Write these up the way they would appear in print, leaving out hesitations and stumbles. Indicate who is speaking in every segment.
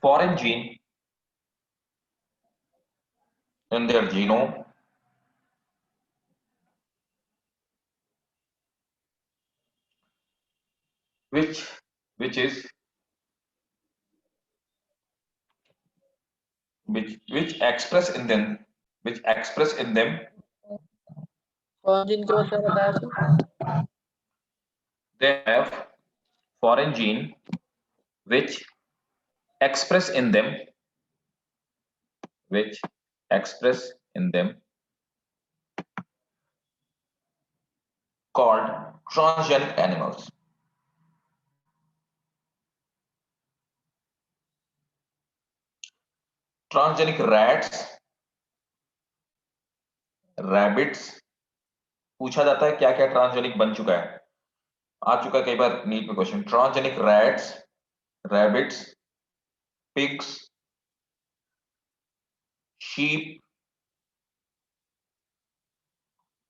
Speaker 1: foreign gene in their genome which which is which express in them
Speaker 2: कौन जिन के बारे में बताया sir?
Speaker 1: they have foreign gene which express in them called transgenic animals. Transgenic rats, rabbits, पूछा जाता है क्या क्या ट्रांसजेनिक बन चुका है, आ चुका है कई बार नीट में question. Transgenic rats, rabbits, pigs, sheep,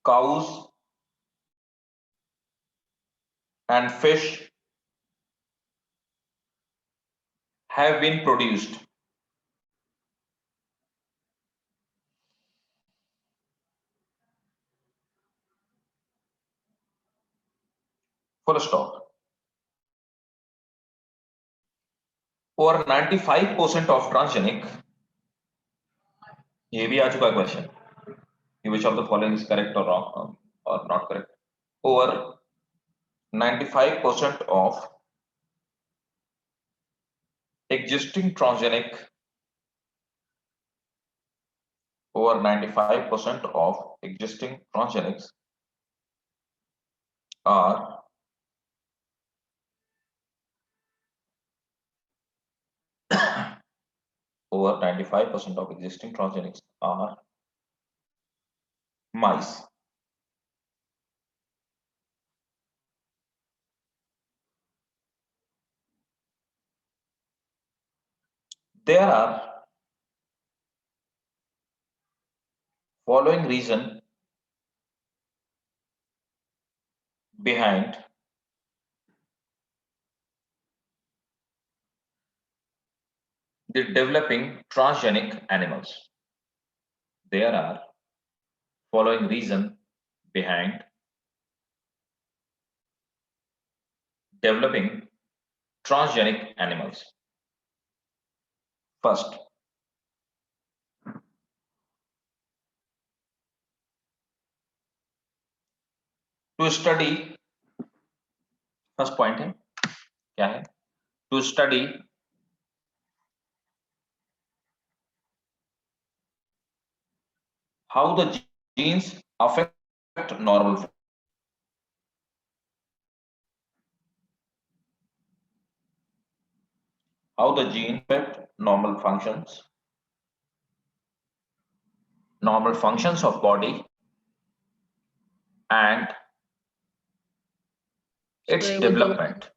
Speaker 1: cows and fish have been produced. Full stop. Over 95% of transgenic, ये भी आ चुका question, which of the following is correct or wrong or not correct. Over 95% of existing transgenic, over 95% of existing transgenics are over 95% of existing transgenics are mice. There are following reason behind the developing transgenic animals. There are following reason behind developing transgenic animals. First, to study, first point है क्या है, to study how the genes affect normal, how the gene affect normal functions of body and its development.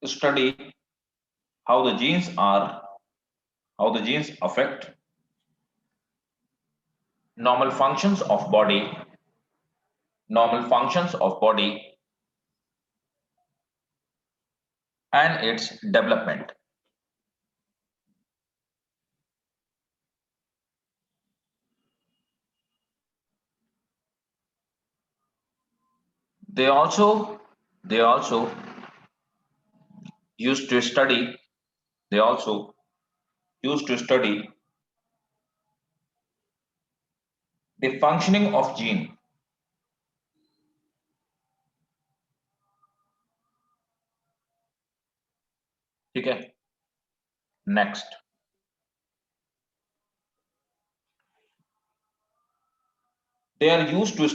Speaker 1: To study how the genes affect normal functions of body and its development. They also used to study the functioning of gene. ठीक है, next, they are used to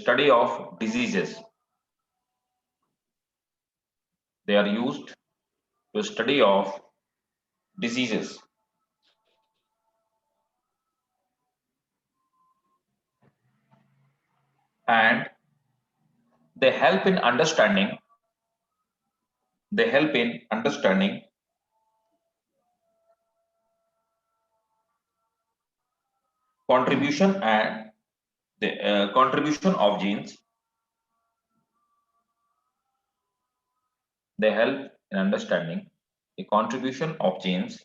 Speaker 1: study of diseases. They are used to study of diseases. And they help in understanding contribution and the contribution of genes, they help in understanding the contribution of genes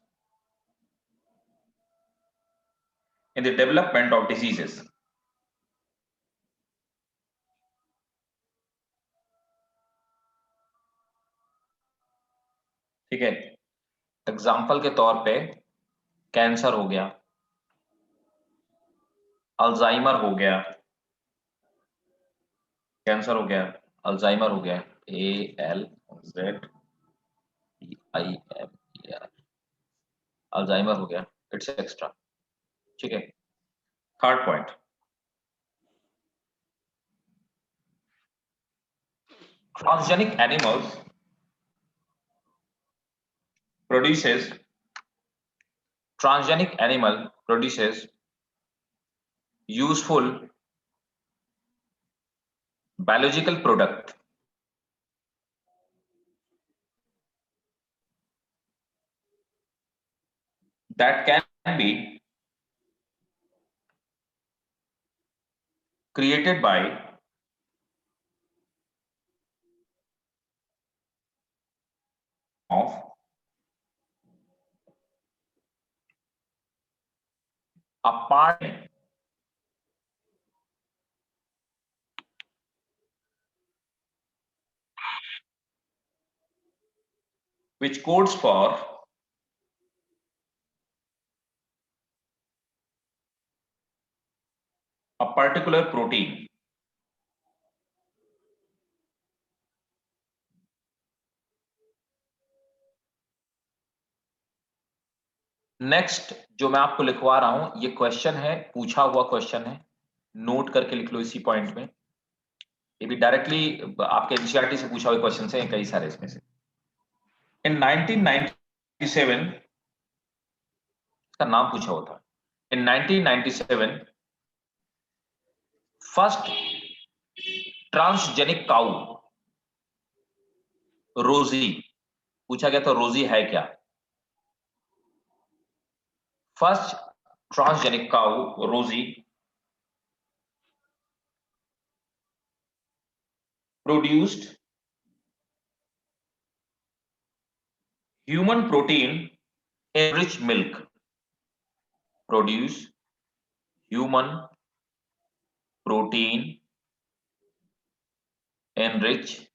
Speaker 1: in the development of diseases. ठीक है, example के तौर पे cancer हो गया, Alzheimer हो गया, cancer हो गया, अल्जाइमर हो गया, ALZEIMER, अल्जाइमर हो गया, इट्स एक्स्ट्रा। ठीक है, third point, transgenic animals produces transgenic animal produces useful biological product that can be created by of a part which codes for a particular protein. Next जो मैं आपको लिखवा रहा हूं ये क्वेश्चन है, पूछा हुआ क्वेश्चन है, नोट करके लिख लो इसी पॉइंट में। ये भी डायरेक्टली आपके एनसीईआरटी से पूछा हुआ क्वेश्चन है, कई सारे इसमें से। इन 1997 का नाम पूछा हुआ था। इन 1997 फर्स्ट ट्रांसजेनिक काउ रोजी, पूछा गया था रोजी है क्या। फर्स्ट ट्रांसजेनिक काउ रोजी produced human protein enriched milk, produce human protein enriched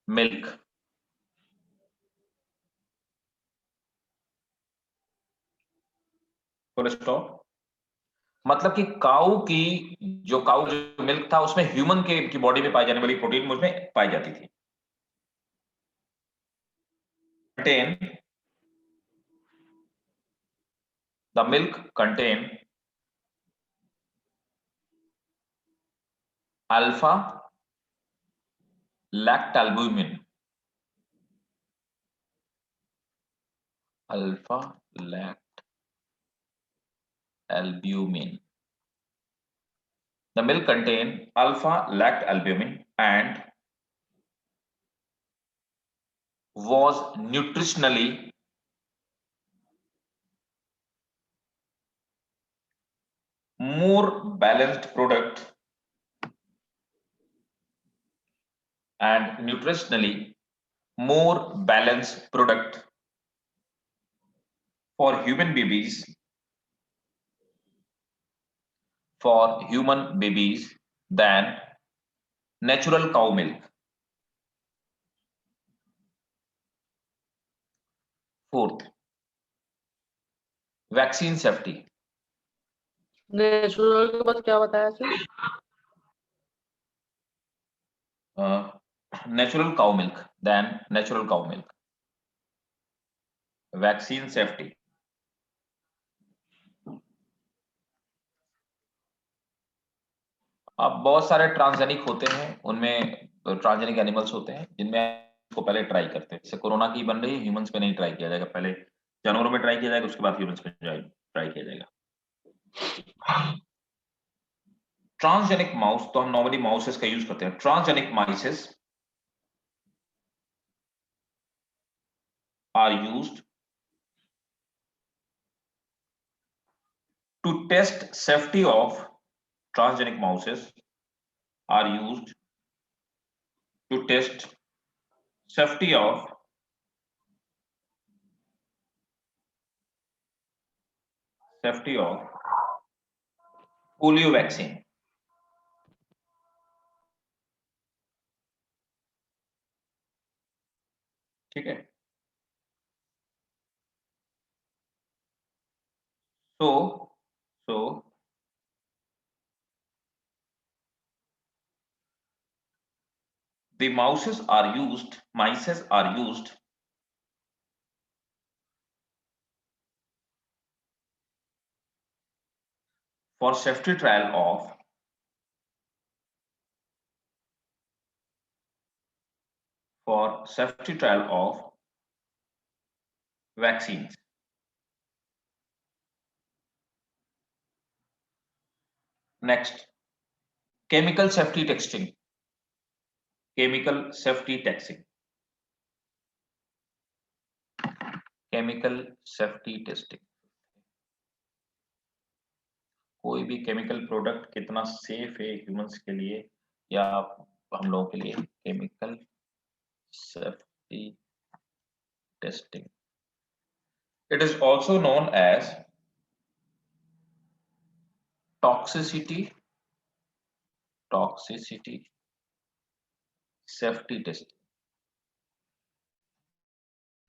Speaker 1: milk। Full stop. मतलब कि काऊ की जो मिल्क था उसमें ह्यूमन के की बॉडी में पाई जाने वाली प्रोटीन उसमें पाई जाती थी। The milk contain alpha lactalbumin, alpha lactalbumin। The milk contain alpha lactalbumin and was nutritionally more balanced product and nutritionally more balanced product for human babies than natural cow milk। Fourth, vaccine safety.
Speaker 2: Natural के बाद क्या बताया sir?
Speaker 1: Natural cow milk than natural cow milk. Vaccine safety, अब बहुत सारे transgenic होते हैं, उनमें ट्रांसजेनिक एनिमल्स होते हैं जिनमें इसको पहले ट्राई करते हैं। जैसे कोरोना की बन रही है, ह्यूमंस पे नहीं ट्राई किया जाएगा, पहले जानवरों में ट्राई किया जाएगा, उसके बाद ह्यूमंस पे ट्राई किया जाएगा। ट्रांसजेनिक माउस तो हम नॉर्मली माउसेस का यूज करते हैं। Transgenic mices are used to test safety of transgenic mouses are used to test safety of polio vaccine. ठीक है, so the mice are used for safety trial of vaccines. Next, chemical safety testing. Chemical safety testing. कोई भी chemical product कितना safe है humans के लिए या हम लोगों के लिए, chemical safety testing. It is also known as toxicity safety testing.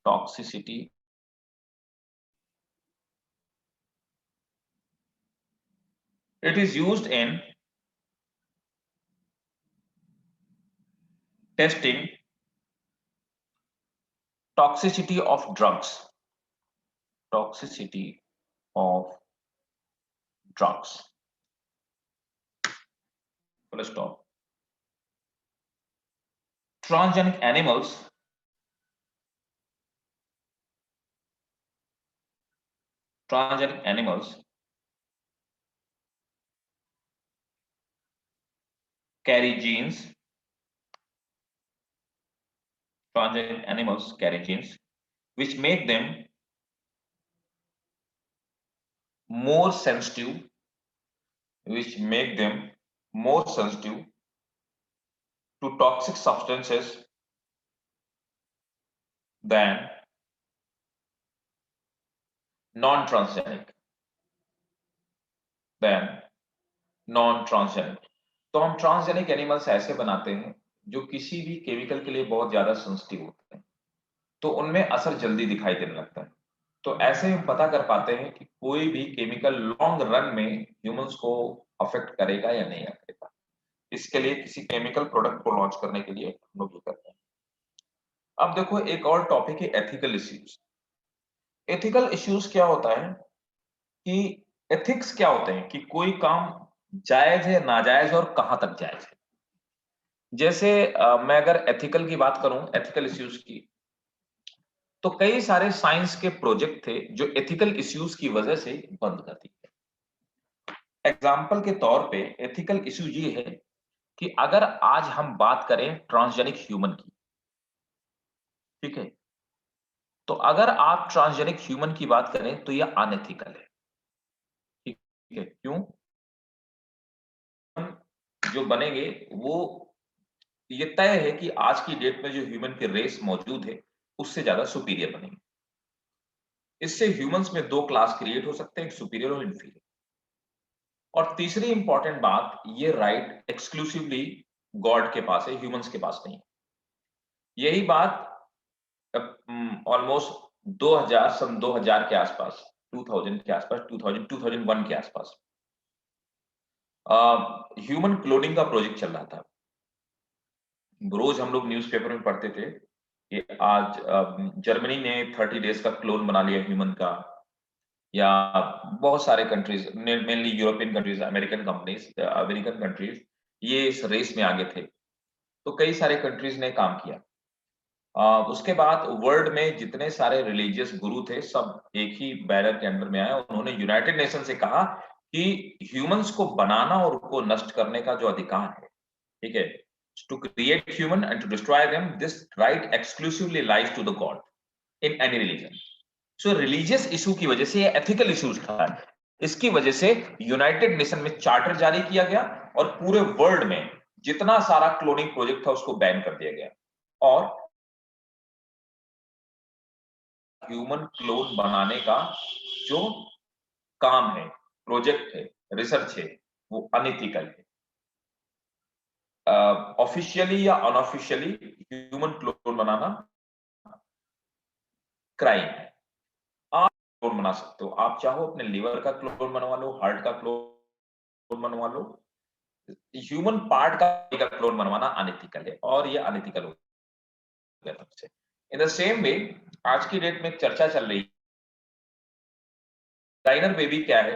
Speaker 1: Toxicity it is used in testing toxicity of drugs. Full stop. Transgenic animals carry genes. Transgenic animals carry genes which make them more sensitive to toxic substances than non-transgenic. तो हम transgenic animals ऐसे बनाते हैं जो किसी भी chemical के लिए बहुत ज्यादा सेंसिटिव होते हैं, तो उनमें असर जल्दी दिखाई देने लगता है. तो ऐसे हम पता कर पाते हैं कि कोई भी केमिकल लॉन्ग रन में ह्यूमंस को अफेक्ट करेगा या नहीं करेगा. इसके लिए किसी केमिकल प्रोडक्ट को लॉन्च करने के लिए हम लोग ये करते हैं. अब देखो एक और टॉपिक है एथिकल इश्यूज. एथिकल इश्यूज क्या होता है कि एथिक्स क्या होते हैं कि कोई काम जायज है, नाजायज और कहां तक जायज है. जैसे मैं अगर एथिकल की बात करूं, एथिकल इश्यूज की, तो कई सारे साइंस के प्रोजेक्ट थे जो एथिकल इश्यूज की वजह से बंद कर दिए. एग्जाम्पल के तौर पे एथिकल इश्यू ये है कि अगर आज हम बात करें ट्रांसजेनिक ह्यूमन की, ठीक है, तो अगर आप ट्रांसजेनिक ह्यूमन की बात करें तो यह अनएथिकल है. ठीक है, क्यों? जो बनेंगे वो ये तय है कि आज की डेट में जो ह्यूमन की रेस मौजूद है उससे ज्यादा सुपीरियर बनेंगे. इससे ह्यूमंस में दो क्लास क्रिएट हो सकते हैं, सुपीरियर और इंफीरियर. और तीसरी इंपॉर्टेंट बात, ये राइट एक्सक्लूसिवली गॉड के पास है, ह्यूमंस के पास नहीं. यही बात ऑलमोस्ट 2000 के आसपास, 2000 के आसपास, 2001 के आसपास ह्यूमन क्लोनिंग का प्रोजेक्ट चल रहा था. रोज हम लोग न्यूज़पेपर में पढ़ते थे कि आज जर्मनी ने 30 डेज का क्लोन बना लिया ह्यूमन का, या बहुत सारे countries, mainly European countries, American countries ये इस रेस में आगे थे. तो कई सारे कंट्रीज ने काम किया. उसके बाद वर्ल्ड में जितने सारे रिलीजियस गुरु थे सब एक ही बैनर के अंडर में आए. उन्होंने यूनाइटेड नेशन से कहा कि ह्यूमंस को बनाना और उनको नष्ट करने का जो अधिकार है, ठीक है, to create human and to destroy them, this right exclusively lies to the God in any religion. So religious issue की वजह से ये ethical issues था. इसकी वजह से यूनाइटेड नेशन में चार्टर जारी किया गया और पूरे वर्ल्ड में जितना सारा क्लोनिंग प्रोजेक्ट था उसको बैन कर दिया गया। और ह्यूमन क्लोन बनाने का जो काम है, प्रोजेक्ट है, रिसर्च है, वो अनइथिकल है। ऑफिशियली या अनऑफिशियली ह्यूमन क्लोन बनाना क्राइम है। आप क्लोन बना सकते हो, आप चाहो अपने लिवर का क्लोन बनवा लो, हार्ट का क्लोन बनवा लो, ह्यूमन पार्ट का क्लोन बनवाना अनइथिकल है और ये अनइथिकल हो गया तब से। इन द सेम वे आज की डेट में एक चर्चा चल रही है, डिजाइनर बेबी क्या है।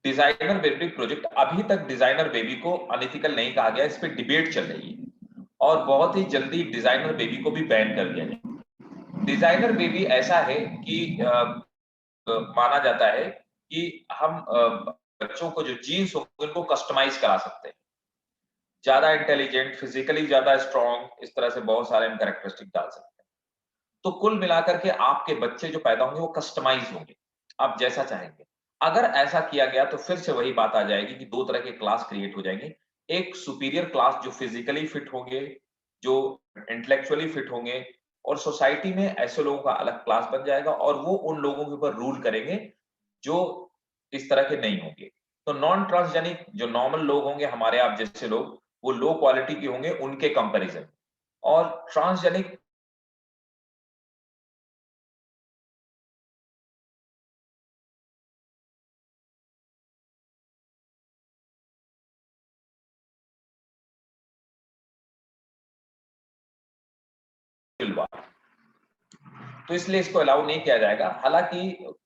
Speaker 1: डिजाइनर बेबी प्रोजेक्ट, अभी तक डिजाइनर बेबी को अनइथिकल नहीं कहा गया, इस पे डिबेट चल रही है और बहुत ही जल्दी डिजाइनर बेबी को भी बैन कर दिया जाए। डिजाइनर बेबी ऐसा है कि माना जाता है कि हम बच्चों को जो जीन्स होंगे उनको कस्टमाइज करा सकते हैं, ज्यादा इंटेलिजेंट, फिजिकली ज्यादा स्ट्रॉन्ग, इस तरह से बहुत सारे हम कैरेक्टरिस्टिक डाल सकते हैं। तो कुल मिलाकर के आपके बच्चे जो पैदा होंगे वो कस्टमाइज होंगे, आप जैसा चाहेंगे। अगर ऐसा किया गया तो फिर से वही बात आ जाएगी कि दो तरह के क्लास क्रिएट हो जाएंगे। एक सुपीरियर क्लास जो फिजिकली फिट होंगे, जो इंटेलेक्चुअली फिट होंगे, और सोसाइटी में ऐसे लोगों का अलग क्लास बन जाएगा और वो उन लोगों के ऊपर रूल करेंगे जो इस तरह के नहीं होंगे। तो नॉन ट्रांसजेनिक जो नॉर्मल लोग होंगे, हमारे आप जैसे लोग, वो लो क्वालिटी के होंगे उनके कंपैरिजन, और ट्रांसजेनिक तो इसलिए इसको अलाउ नहीं किया जाएगा। हालांकि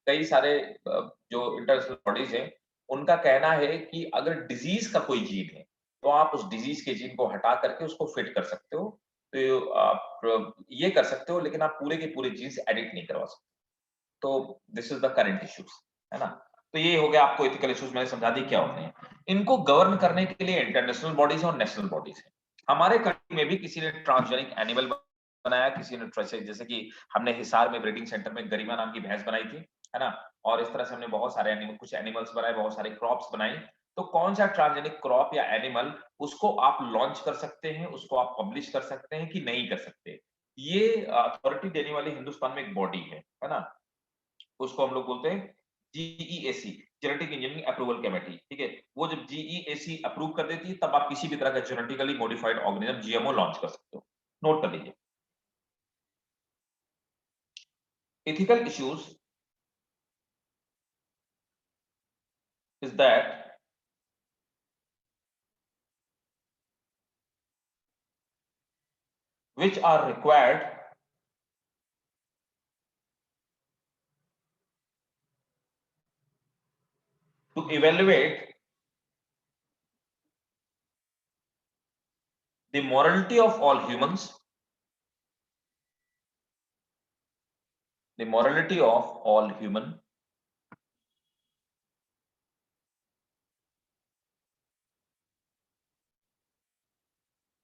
Speaker 1: कई सारे जो इंटरनेशनल बॉडीज हैं उनका कहना है कि अगर डिजीज का कोई जीन है तो आप उस डिजीज के जीन को हटा करके उसको फिट कर सकते हो, तो आप ये कर सकते हो, लेकिन आप पूरे के पूरे जीन्स एडिट नहीं करवा सकते। तो this is the current issues, है ना। तो ये हो गया आपको एथिकल इश्यूज, मैंने समझा दी क्या होते हैं। इनको गवर्न करने के लिए इंटरनेशनल बॉडीज और नेशनल बॉडीज है। हमारे कंट्री में भी किसी ने ट्रांसजेनिक एनिमल बनाया, किसी ने जैसे कि हमने हिसार में ब्रीडिंग सेंटर में गरिमा नाम की भैंस बनाई थी, है ना। और इस तरह से हमने बहुत सारे कुछ एनिमल्स बनाए, बहुत सारे क्रॉप्स बनाई। तो कौन सा ट्रांसजेनिक क्रॉप या एनिमल, उसको आप लॉन्च कर सकते हैं, उसको आप पब्लिश कर सकते हैं कि नहीं कर सकते, ये अथॉरिटी देने वाली हिंदुस्तान में एक बॉडी है ना। उसको हम लोग बोलते हैं GEAC, genetic engineering approval committee, ठीक है। वो जब जीईएसी अप्रूव कर देती है तब आप किसी भी तरह का genetically modified organism GMO launch कर सकते हो। नोट कर लीजिए। ethical issues is that which are required to evaluate the morality of all humans, the morality of all human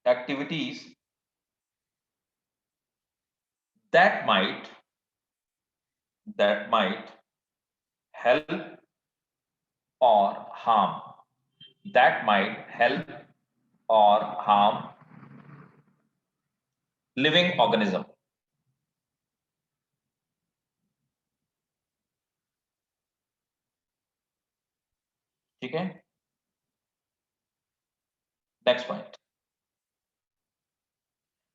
Speaker 1: activities that might help or harm, that might help or harm living organism। ठीक है, next point.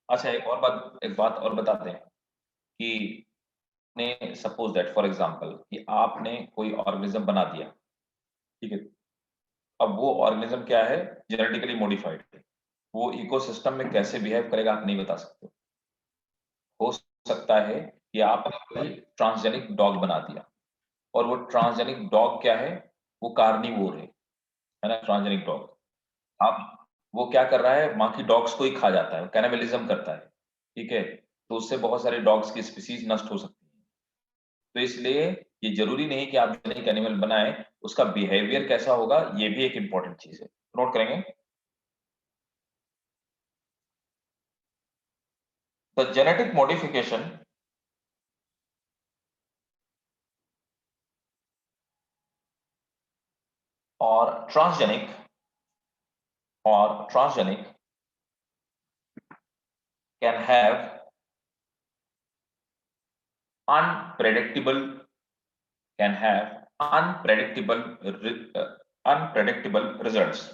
Speaker 1: अच्छा, एक बात और बताते हैं कि ने सपोज दैट फॉर एग्जांपल कि आपने कोई ऑर्गेनिज्म बना दिया, ठीक है। अब वो ऑर्गेनिज्म क्या है, जेनेटिकली मॉडिफाइड है। वो इकोसिस्टम में कैसे बिहेव करेगा आप नहीं बता सकते। हो सकता है कि आपने कोई ट्रांसजेनिक डॉग बना दिया और वो ट्रांसजेनिक डॉग क्या है, वो कार्निवोर है ना, ट्रांसजेनिक डॉग। आप वो क्या कर रहा है, बाकी डॉग्स को ही खा जाता है, कैनिबलिज्म करता है, ठीक है। तो उससे बहुत सारे डॉग्स की स्पीसीज नष्ट हो सकती है। तो इसलिए ये जरूरी नहीं कि आप जेनेटिक एनिमल बनाएं, उसका बिहेवियर कैसा होगा ये भी एक इंपॉर्टेंट चीज है, नोट करेंगे। The genetic modification or transgenic can have unpredictable results.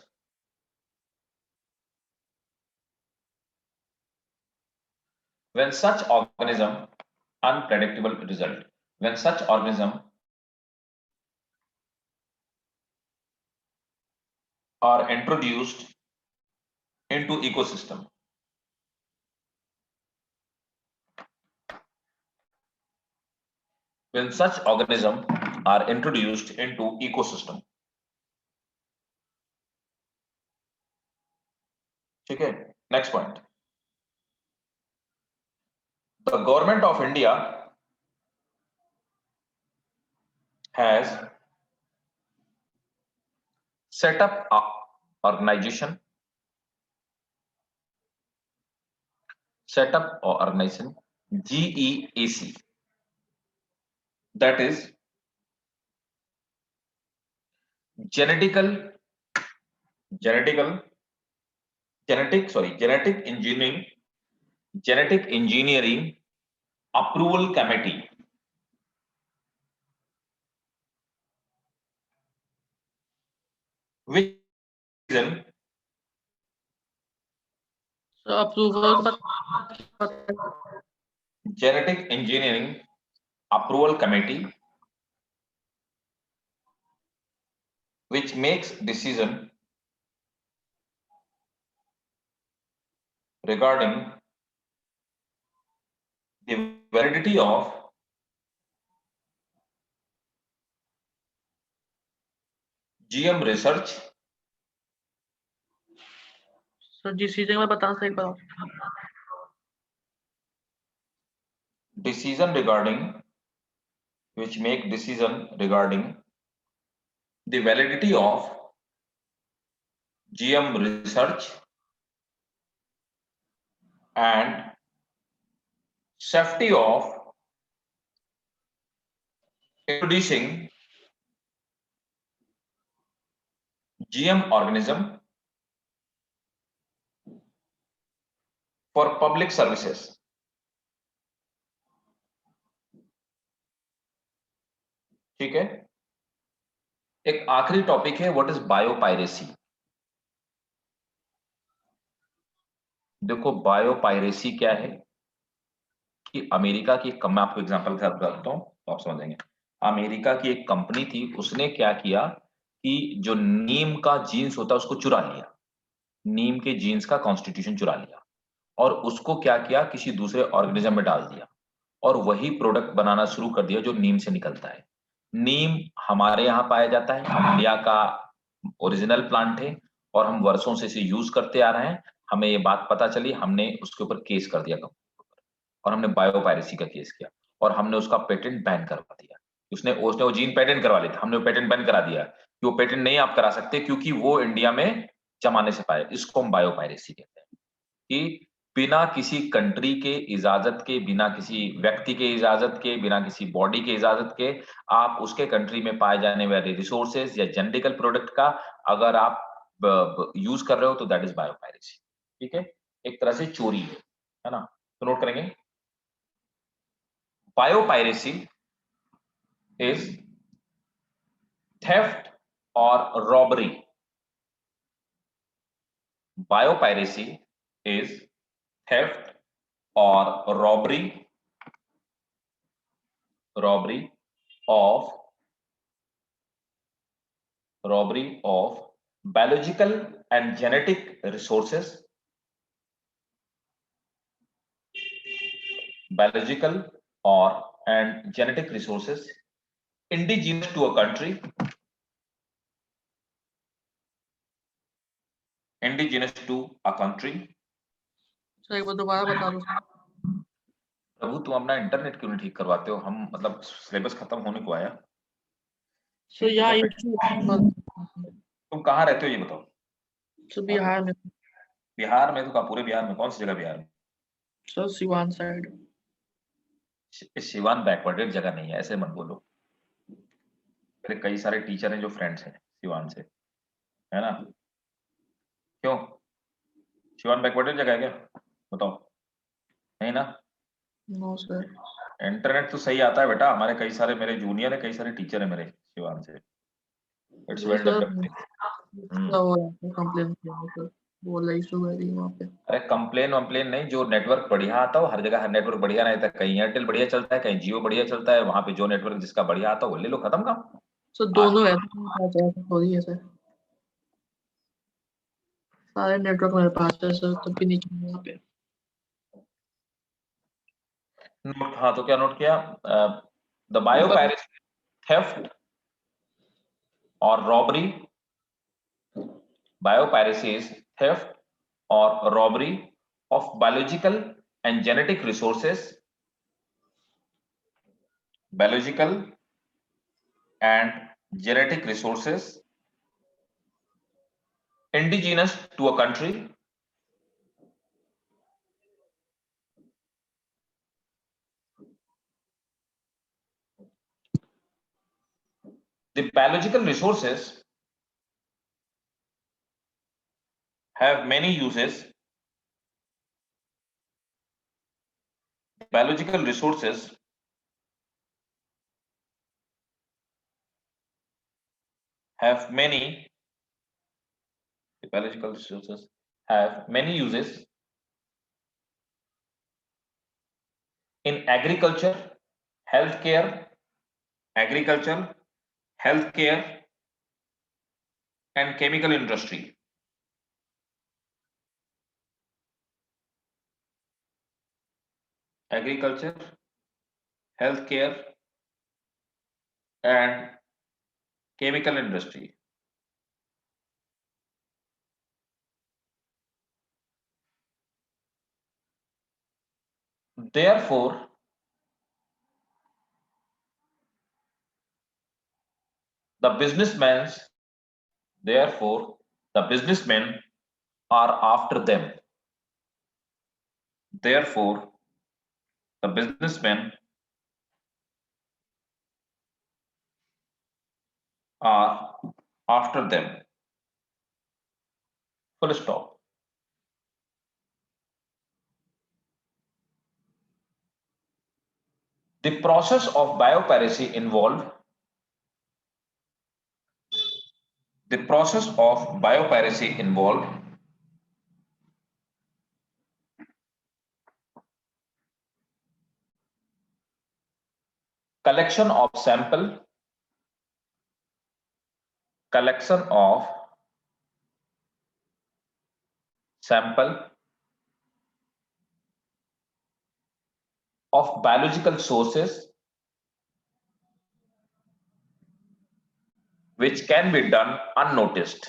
Speaker 1: When such organism are introduced into ecosystem. When such organisms are introduced into ecosystem. Okay, next point. The government of India has set up a organization GEAC, that is genetic engineering approval committee, which is
Speaker 2: approval
Speaker 1: genetic engineering approval committee, which makes decision regarding the validity of GM research.
Speaker 2: Sir जिस चीजें मैं बता सही पाऊँ
Speaker 1: Decision regarding the validity of GM research and safety of introducing GM organism for public services. ठीक है, एक आखिरी टॉपिक है, व्हाट इज बायोपायरेसी। देखो बायोपायरेसी क्या है कि अमेरिका की, मैं आपको एग्जांपल के साथ बताता हूं तो आप समझेंगे। अमेरिका की एक कंपनी थी, उसने क्या किया कि जो नीम का जीन्स होता है उसको चुरा लिया, नीम के जीन्स का कॉन्स्टिट्यूशन चुरा लिया और उसको क्या किया किसी दूसरे ऑर्गेनिज्म में डाल दिया और वही प्रोडक्ट बनाना शुरू कर दिया जो नीम से निकलता है। नीम हमारे यहाँ पाया जाता है, इंडिया का ओरिजिनल प्लांट है और हम वर्षों से इसे यूज करते आ रहे हैं। हमें ये बात पता चली, हमने उसके ऊपर केस कर दिया और हमने बायोपायरेसी का केस किया और हमने उसका पेटेंट बैन करवा दिया। उसने वो जीन पेटेंट करवा लिया, हमने वो पेटेंट बैन करा दिया कि वो पेटेंट नहीं आप करा सकते क्योंकि वो इंडिया में जमाने से पाए। इसको हम बायोपायरेसी कहते हैं कि बिना किसी कंट्री के इजाजत के, बिना किसी व्यक्ति के इजाजत के, बिना किसी बॉडी के इजाजत के आप उसके कंट्री में पाए जाने वाले रिसोर्सेज या जेनेटिकल प्रोडक्ट का अगर आप यूज कर रहे हो तो दैट इज बायोपायरेसी। ठीक है, एक तरह से चोरी है ना, तो नोट करेंगे। Biopiracy is theft or robbery. Biopiracy is theft or robbery of biological and genetic resources, indigenous to a country,
Speaker 2: sir एक बार दोबारा बता दो।
Speaker 1: प्रभु तुम अपना इंटरनेट क्यों नहीं ठीक करवाते हो? हम मतलब सिलेबस खत्म होने को आया।
Speaker 2: सर यहाँ
Speaker 1: तुम कहाँ रहते हो ये बताओ?
Speaker 2: सर बिहार में।
Speaker 1: बिहार में? तो कहाँ पूरे बिहार में? कौन सी जगह बिहार में?
Speaker 2: Sir Siwan side.
Speaker 1: Siwan backwarded जगह नहीं है, ऐसे मत बोलो। मेरे कई सारे टीचर हैं जो फ्रेंड्स हैं सिवान से। है ना? क्यों शिवान बैकवर्डेड जगह है क्या? बताओ। नहीं ना?
Speaker 2: No sir.
Speaker 1: इंटरनेट तो सही आता है बेटा, हमारे कई सारे मेरे जूनियर है, कई सारे टीचर है मेरे शिवान से। It's well
Speaker 2: sir
Speaker 1: developed.
Speaker 2: वो कंप्लेन किया सर, वो लाइव शो कर रही है वहाँ पे।
Speaker 1: अरे कंप्लेन वम्प्लेन नहीं, जो नेटवर्क बढ़िया आता हो, हर जगह हर नेटवर्क बढ़िया नहीं था, कहीं एयरटेल बढ़िया चलता है, कहीं जियो बढ़िया चलता है, वहां पे जो नेटवर्क जिसका बढ़िया आता है वो ले लो, खत्म काम।
Speaker 2: सर दोनों है तो मेरे पास ऐसा थोड़ी है सर, सारे नेटवर्क मेरे पास है सर, तब भी नहीं चल रहा यहाँ पे।
Speaker 1: नोट, हाँ तो क्या नोट किया? द बायोपैरेसी, थेफ्ट और robbery, biopiracy is theft or robbery of biological and genetic resources, biological and genetic resources indigenous to a country, the biological resources have many uses, biological resources have many, the biological resources have many uses in agriculture, healthcare, agriculture, healthcare and chemical industry. Agriculture, healthcare and chemical industry. Therefore, the businessmen are after them. Therefore, the businessmen are after them. Full stop. The process of biopiracy involved collection of sample, of biological sources which can be done unnoticed.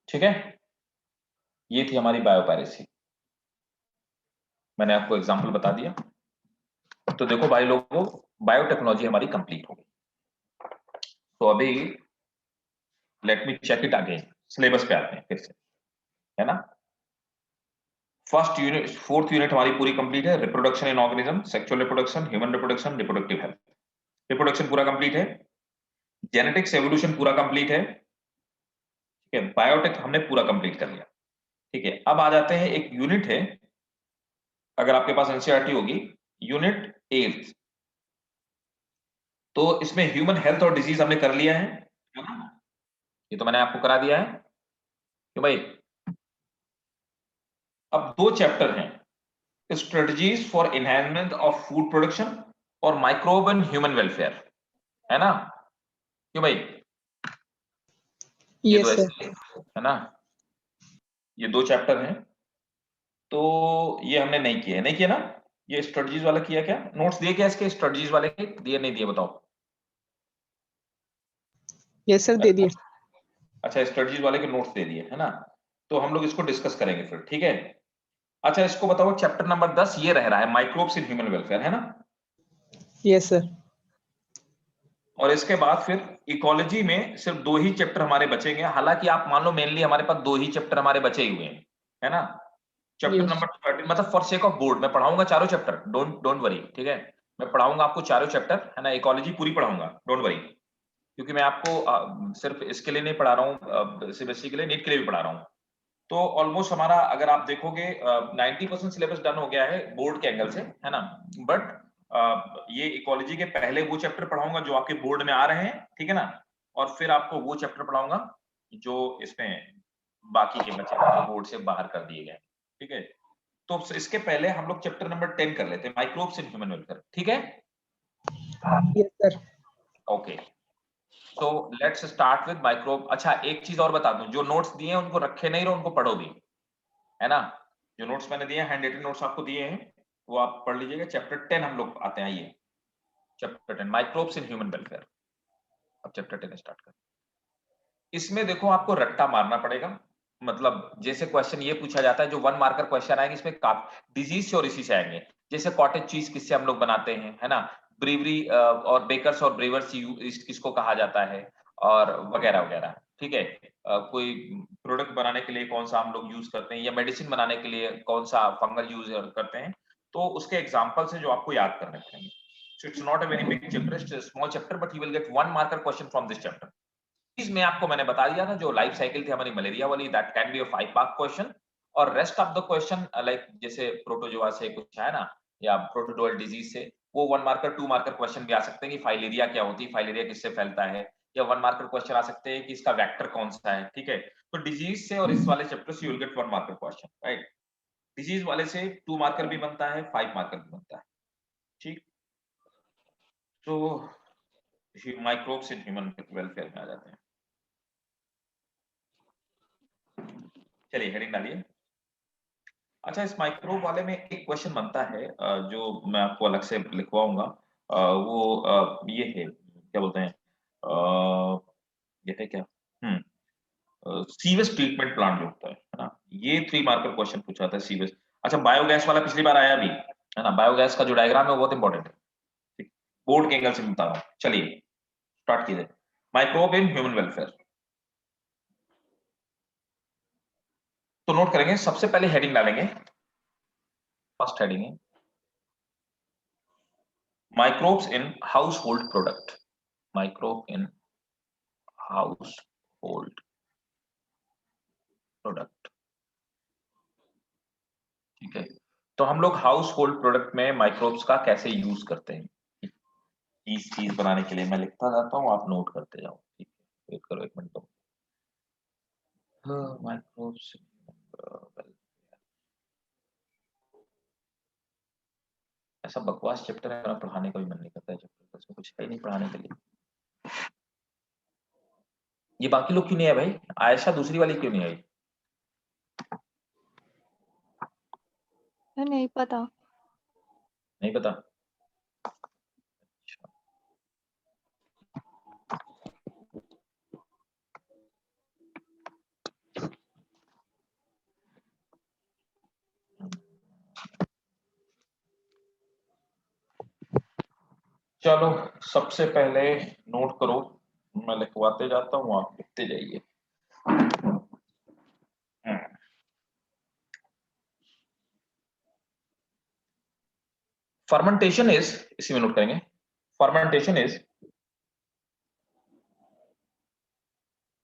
Speaker 1: ठीक है, ये थी हमारी biopiracy. मैंने आपको example बता दिया। तो देखो भाई लोगों, बायोटेक्नोलॉजी हमारी कंप्लीट हो गई। तो अभी let me check it again, syllabus पे आते हैं फिर से, है ना? फर्स्ट यूनिट, फोर्थ यूनिट हमारी पूरी कंप्लीट है। Reproduction in organism, sexual reproduction, human reproduction, reproductive health. Reproduction पूरा कंप्लीट है। जेनेटिक्स एवोल्यूशन पूरा कंप्लीट है। ठीक है, बायोटेक हमने पूरा कंप्लीट कर लिया। ठीक है, अब आ जाते हैं, एक यूनिट है, अगर आपके पास एनसीईआरटी होगी, यूनिट 8। तो इसमें ह्यूमन हेल्थ और डिजीज हमने कर लिया है ना? ये तो मैंने आपको करा दिया है क्यों भाई? अब दो चैप्टर हैं, strategies for enhancement of food production और माइक्रोब एंड ह्यूमन वेलफेयर, है ना? क्यों भाई? ये तो
Speaker 2: यस
Speaker 1: ऐसे
Speaker 2: सर।
Speaker 1: है ना, ये दो चैप्टर हैं। तो ये हमने नहीं किया है, नहीं किया ना? ये स्ट्रेटजीज वाला किया क्या? नोट्स दिए क्या इसके स्ट्रेटजीज वाले के? दिए नहीं दिए बताओ?
Speaker 2: यस सर, दे दिए।
Speaker 1: अच्छा, स्ट्रेटजीज वाले के नोट्स दे दिए, है ना? तो हम लोग इसको डिस्कस करेंगे फिर, ठीक है? अच्छा, इसको बताओ, चैप्टर नंबर 10 ये रह रहा है, माइक्रोब्स इन ह्यूमन वेलफेयर, है ना?
Speaker 2: Yes sir.
Speaker 1: और इसके बाद फिर इकोलॉजी में सिर्फ 2 ही चैप्टर हमारे बचेंगे, हालांकि आप मान लो मेनली हमारे पास 2 ही चैप्टर हमारे बचे हुए हैं, है ना। चैप्टर नंबर 13, मतलब फॉर सेक ऑफ बोर्ड मैं पढ़ाऊंगा चारों चैप्टर, डोंट वरी, ठीक है। मैं पढ़ाऊंगा आपको चारों चैप्टर, है ना, इकोलॉजी पूरी पढ़ाऊंगा, डोंट वरी, क्योंकि मैं आपको सिर्फ इसके लिए नहीं पढ़ा रहा हूँ, सीबीएसई के लिए, नीट के लिए भी पढ़ा रहा हूँ। तो ऑलमोस्ट हमारा, अगर आप देखोगे, 90% सिलेबस डन हो गया है बोर्ड के एंगल से, है ना। बट ये इकोलॉजी के पहले वो चैप्टर पढ़ाऊंगा जो आपके बोर्ड में आ रहे हैं, ठीक है ना, और फिर आपको वो चैप्टर पढ़ाऊंगा जो इसमें बाकी के बचे जो बोर्ड से बाहर कर दिए गए, ठीक है। तो इसके पहले हम लोग चैप्टर नंबर 10 कर लेते हैं, माइक्रोब्स इन ह्यूमन वेलफेयर, ठीक है।
Speaker 2: Yes sir.
Speaker 1: ओके, तो लेट्स स्टार्ट विद माइक्रोब। अच्छा, एक चीज और बता दूं, जो नोट्स दिए हैं उनको रखे नहीं रहो, उनको पढ़ो भी, है ना। जो नोट्स मैंने दिए हैं, हैंड रिटन नोट्स आपको दिए हैं, वो आप पढ़ लीजिएगा। चैप्टर 10 हम लोग आते हैं, आइए chapter 10 microbes in human welfare. अब चैप्टर 10 स्टार्ट करते हैं। इसमें देखो आपको रट्टा मारना पड़ेगा, मतलब जैसे क्वेश्चन ये पूछा जाता है, जो 1 मार्कर क्वेश्चन आएंगे इसमें डिजीज से और इसी से आएंगे, जैसे कॉटेज चीज किससे हम लोग बनाते हैं, है ना, ब्रीवरी और बेकर्स और ब्रीवर्स किसको कहा जाता है, और वगैरह वगैरह, ठीक है। कोई प्रोडक्ट बनाने के लिए कौन सा हम लोग यूज करते हैं, या मेडिसिन बनाने के लिए कौन सा फंगल यूज करते हैं, तो उसके एग्जांपल से जो आपको याद करने पड़ेंगे। So it's not a very big chapter, it's a small chapter, but you will get 1 marker question from this chapter. इसमें आपको मैंने बता दिया था, जो लाइफ साइकिल थी हमारी मलेरिया वाली, that can be a 5 mark question, और rest of the question like जैसे प्रोटोजोआ से कुछ है ना, या प्रोटोजोअल डिजीज से, वो 1 मार्कर 2 मार्कर क्वेश्चन भी आ सकते हैं कि फाइलेरिया क्या होती है, फाइलेरिया किससे फैलता है, या 1 मार्कर क्वेश्चन आ सकते हैं कि इसका वेक्टर कौन सा है, ठीक है। तो डिजीज से और इस वाले चैप्टर से you will get 1 marker question, right. Disease वाले से 2 मार्कर भी बनता है, 5 मार्कर भी बनता है, ठीक। तो माइक्रोब्स इन ह्यूमन वेलफेयर में आ जाते हैं। चलिए हेडिंग डालिए। अच्छा, इस माइक्रोब वाले में एक क्वेश्चन बनता है, जो मैं आपको अलग से लिखवाऊंगा, वो ये है, क्या बोलते हैं, ये है क्या, सीवेज ट्रीटमेंट प्लांट जो होता है ना, ये 3 मार्कर क्वेश्चन पूछा था सीवेज। अच्छा, बायोगैस वाला पिछली बार आया भी, है ना, बायोगैस का जो डायग्राम है वो बहुत इंपॉर्टेंट है, ठीक, बोर्ड के एंगल से बता रहा हूँ। चलिए स्टार्ट कीजिए, माइक्रोब इन ह्यूमन वेलफेयर। तो नोट करेंगे, सबसे पहले हेडिंग डालेंगे, फर्स्ट हेडिंग है microbes in household product, microbe in household product, ठीक है। तो हम लोग हाउस होल्ड प्रोडक्ट में माइक्रोब्स का कैसे यूज करते हैं, चीज बनाने के लिए मैं लिखता जाता हूँ, आप नोट करते जाओ, ठीक है। वेट करो 1 मिनट तो। माइक्रोब्स, ऐसा बकवास चैप्टर है, मेरा पढ़ाने का भी मन नहीं करता है चैप्टर, इसमें कुछ है नहीं पढ़ाने के लिए। ये बाकी लोग क्यों नहीं है भाई, आयशा दूसरी वाली क्यों नहीं आई?
Speaker 3: नहीं पता।
Speaker 1: नहीं पता। चलो सबसे पहले नोट करो, मैं लिखवाते जाता हूँ, आप लिखते जाइए। फर्मेंटेशन इज, इसी में नोट करेंगे, fermentation is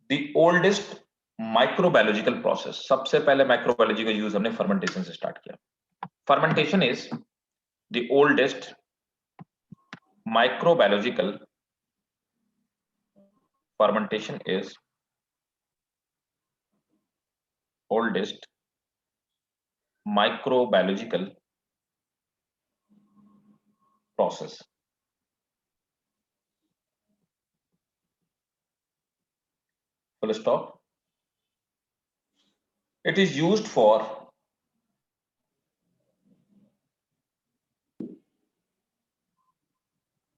Speaker 1: the oldest microbiological process. सबसे पहले माइक्रोबायोलॉजी का यूज हमने फर्मेंटेशन से स्टार्ट किया। Fermentation is the oldest microbiological, fermentation is oldest microbiological process. Full stop. It is used for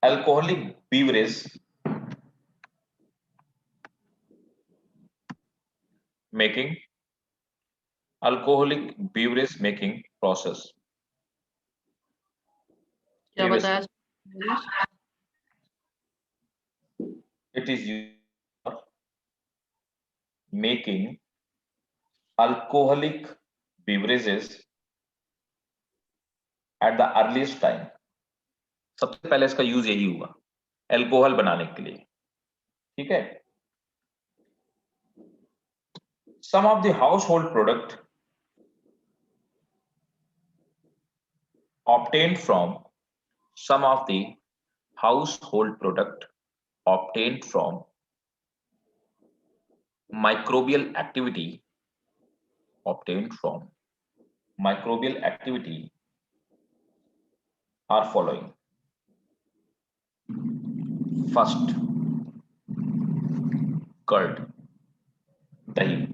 Speaker 1: alcoholic beverage making, alcoholic beverage making process.
Speaker 2: क्या बताया?
Speaker 1: It is used for making alcoholic beverages at the earliest time. सबसे पहले इसका use यही हुआ alcohol बनाने के लिए, ठीक है। Some of the household product obtained from some of the household product obtained from microbial activity are following. First, curd, dahi.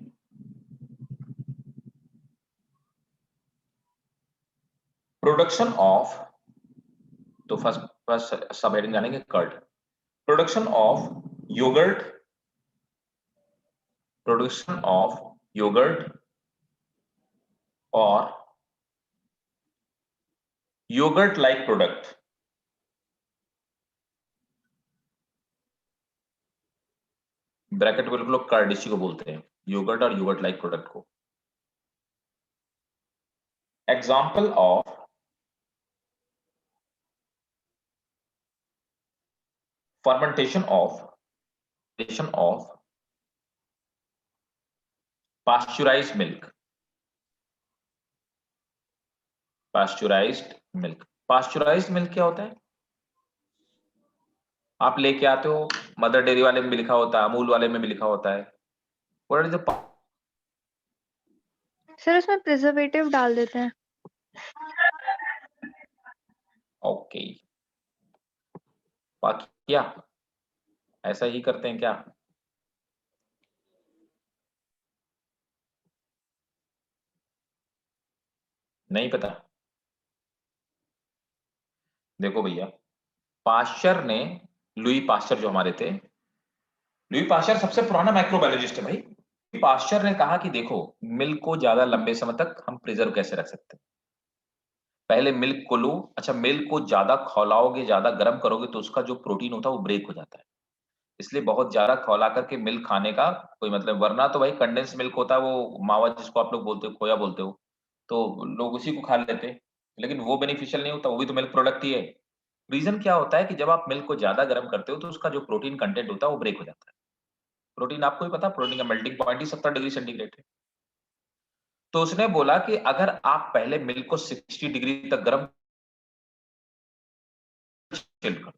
Speaker 1: Production of, तो फर्स्ट सब हेडिंग जानेंगे कर्ड। प्रोडक्शन ऑफ योगर्ट और योगर्ट लाइक प्रोडक्ट ब्रैकेट में लिख लो, curd इसी को बोलते हैं, योगर्ट और योगर्ट लाइक प्रोडक्ट को। Example of fermentation of pasteurized milk. Pasteurized milk क्या होता है? आप लेके आते हो, मदर डेयरी वाले में भी लिखा होता है, अमूल वाले में भी लिखा होता है। What is the
Speaker 3: सर उसमें प्रिजर्वेटिव डाल देते हैं।
Speaker 1: ओके, बाकी क्या ऐसा ही करते हैं क्या? नहीं पता। देखो भैया, पाश्चर ने, लुई पाश्चर जो हमारे थे, लुई पाश्चर सबसे पुराना माइक्रोबायोलॉजिस्ट है भाई। पाश्चर ने कहा कि देखो, मिल्क को ज्यादा लंबे समय तक हम प्रिजर्व कैसे रख सकते हैं। पहले मिल्क को लो, अच्छा मिल्क को ज्यादा खौलाओगे, ज्यादा गर्म करोगे तो उसका जो प्रोटीन होता है वो ब्रेक हो जाता है, इसलिए बहुत ज्यादा खौला करके मिल्क खाने का कोई मतलब, वरना तो भाई कंडेंस मिल्क होता है, वो मावा जिसको आप लोग बोलते हो, खोया बोलते हो, तो लोग उसी को खा लेते हैं, लेकिन वो बेनिफिशियल नहीं होता, वो भी तो मिल्क प्रोडक्ट ही है। रीजन क्या होता है कि जब आप मिल्क को ज्यादा गर्म करते हो तो उसका जो प्रोटीन कंटेंट होता है वो ब्रेक हो जाता है। प्रोटीन आपको ही पता, प्रोटीन का मेल्टिंग पॉइंट ही 70 डिग्री सेंटीग्रेड है। तो उसने बोला कि अगर आप पहले मिल्क को 60 डिग्री तक गर्म, चिल करो,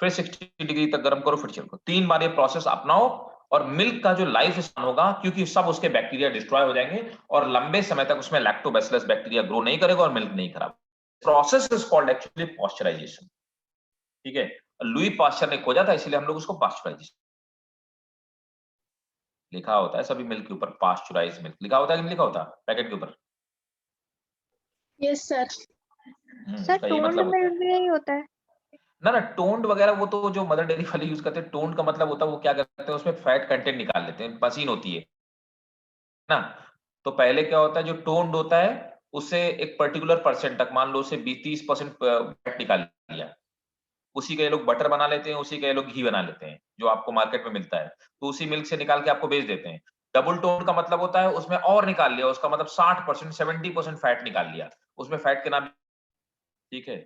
Speaker 1: फिर 60 डिग्री तक गर्म करो, फिर चिल करो, 3 बार ये प्रोसेस अपनाओ, और मिल्क का जो लाइफ स्पैन होगा, क्योंकि सब उसके बैक्टीरिया डिस्ट्रॉय हो जाएंगे और लंबे समय तक उसमें लैक्टोबैसिलस बैक्टीरिया ग्रो नहीं करेगा और मिल्क नहीं खराब। Process is called actually pasteurisation, ठीक है। लुई पाश्चर ने खोजा था, इसलिए हम लोग उसको पॉस्चराइजेशन लिखा होता है, सभी मिल्क के ऊपर पास्चुराइज मिल्क लिखा होता है कि नहीं लिखा होता पैकेट के ऊपर?
Speaker 2: Yes sir.
Speaker 3: सर
Speaker 1: उसका ये
Speaker 3: टोन्ड
Speaker 1: मतलब होता है।
Speaker 3: मिल्क भी यही होता है।
Speaker 1: ना टोन्ड वगैरह वो तो जो मदर डेयरी वाले यूज करते हैं, टोन्ड का मतलब होता है वो क्या करते हैं, उसमें फैट कंटेंट निकाल लेते हैं, पसीन होती है ना। तो पहले क्या होता है, जो टोन्ड होता है उसे एक पर्टिकुलर परसेंट तक, मान लो उसे 20-30% फैट निकाल लिया, उसी का ये लोग बटर बना लेते हैं, उसी का ये लोग घी बना लेते हैं जो आपको मार्केट में मिलता है, तो उसी मिल्क से निकाल के आपको बेच देते हैं। डबल टोन का मतलब होता है उसमें और निकाल लिया, उसका मतलब 60% 70% फैट निकाल लिया, उसमें फैट के नाम, ठीक है।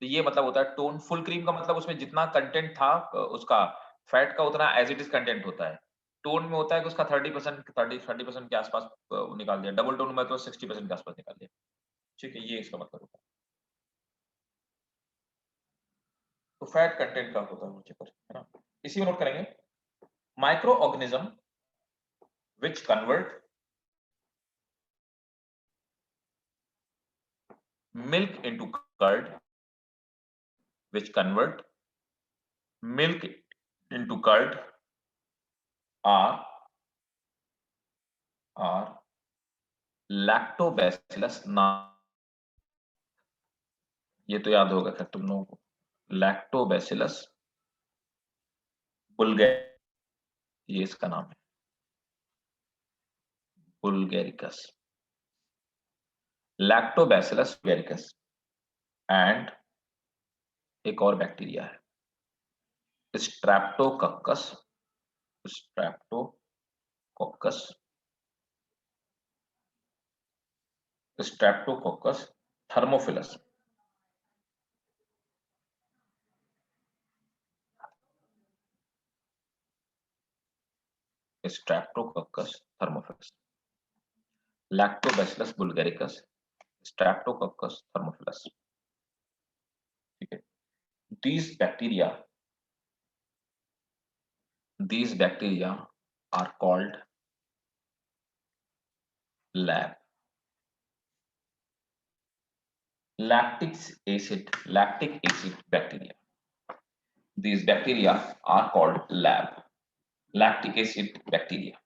Speaker 1: तो ये मतलब होता है टोन। फुल क्रीम का मतलब उसमें जितना कंटेंट था उसका फैट का, उतना एज इट इज कंटेंट होता है। टोन में होता है कि उसका 30% के आसपास निकाल दिया, डबल टोन में तो 60% के आसपास निकाल दिया, ठीक है, ये इसका मतलब होता है। तो फैट कंटेंट का होता है वो चक्कर, है ना, इसी में नोट करेंगे। Microorganism which convert milk into curd, which convert milk into curd are lactobacillus ये तो याद होगा खैर तुम लोगों को, लैक्टोबैसिलस बुल्गैरिकस, ये इसका नाम है, बुल्गैरिकस, लैक्टोबैसिलस बुल्गैरिकस, एंड एक और बैक्टीरिया है streptococcus, streptococcus, streptococcus thermophilus, streptococcus thermophilus, lactobacillus bulgaricus, streptococcus thermophilus. ठीक है, these bacteria are called lactic acid bacteria. These bacteria are called lactic acid bacteria.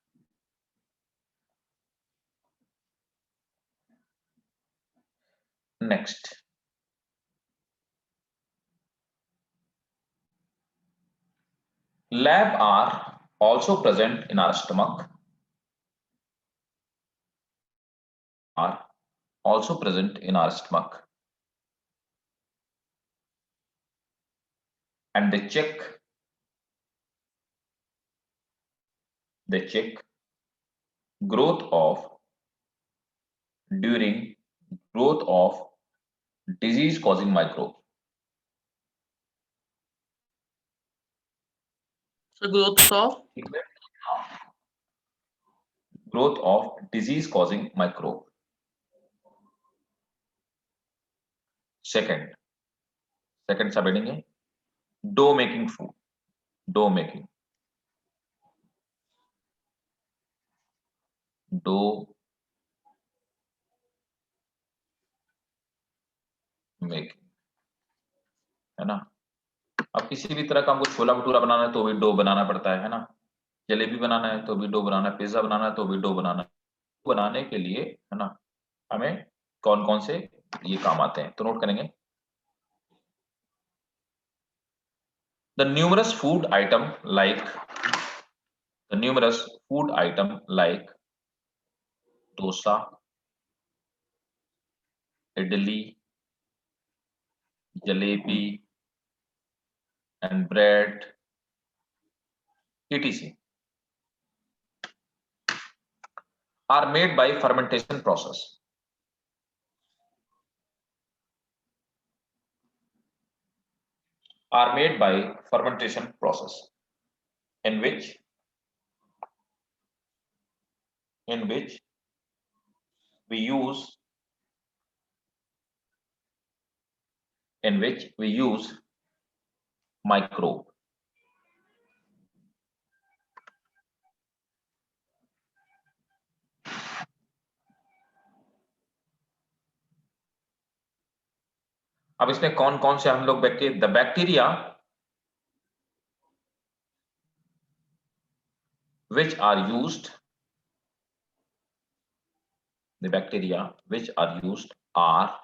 Speaker 1: Next, lab are also present in our stomach, and they check growth of disease causing microbe.
Speaker 2: So
Speaker 1: growth of disease causing microbe. Second subheading है dough making food, dough making है ना। अब किसी भी तरह का हमको छोला भटूरा बनाना है तो भी डो बनाना पड़ता है ना। जलेबी बनाना है तो भी डो बनाना है, पिज्जा बनाना है तो भी डो बनाना है। बनाने के लिए है ना हमें कौन कौन से ये काम आते हैं तो नोट करेंगे। The numerous food item like dosa, idli, jalebi and bread etc are made by fermentation process. In which we use microbe. अब इसमें कौन कौन से हम लोग bacteria, the bacteria which are used are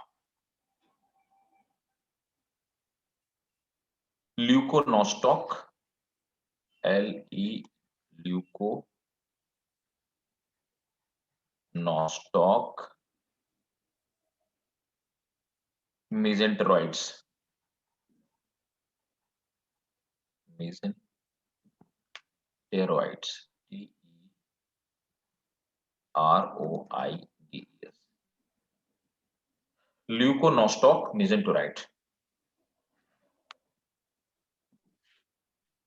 Speaker 1: leuconostoc, leuconostoc, mesenteroids, TEROIDS, leuconostoc mesenteroid,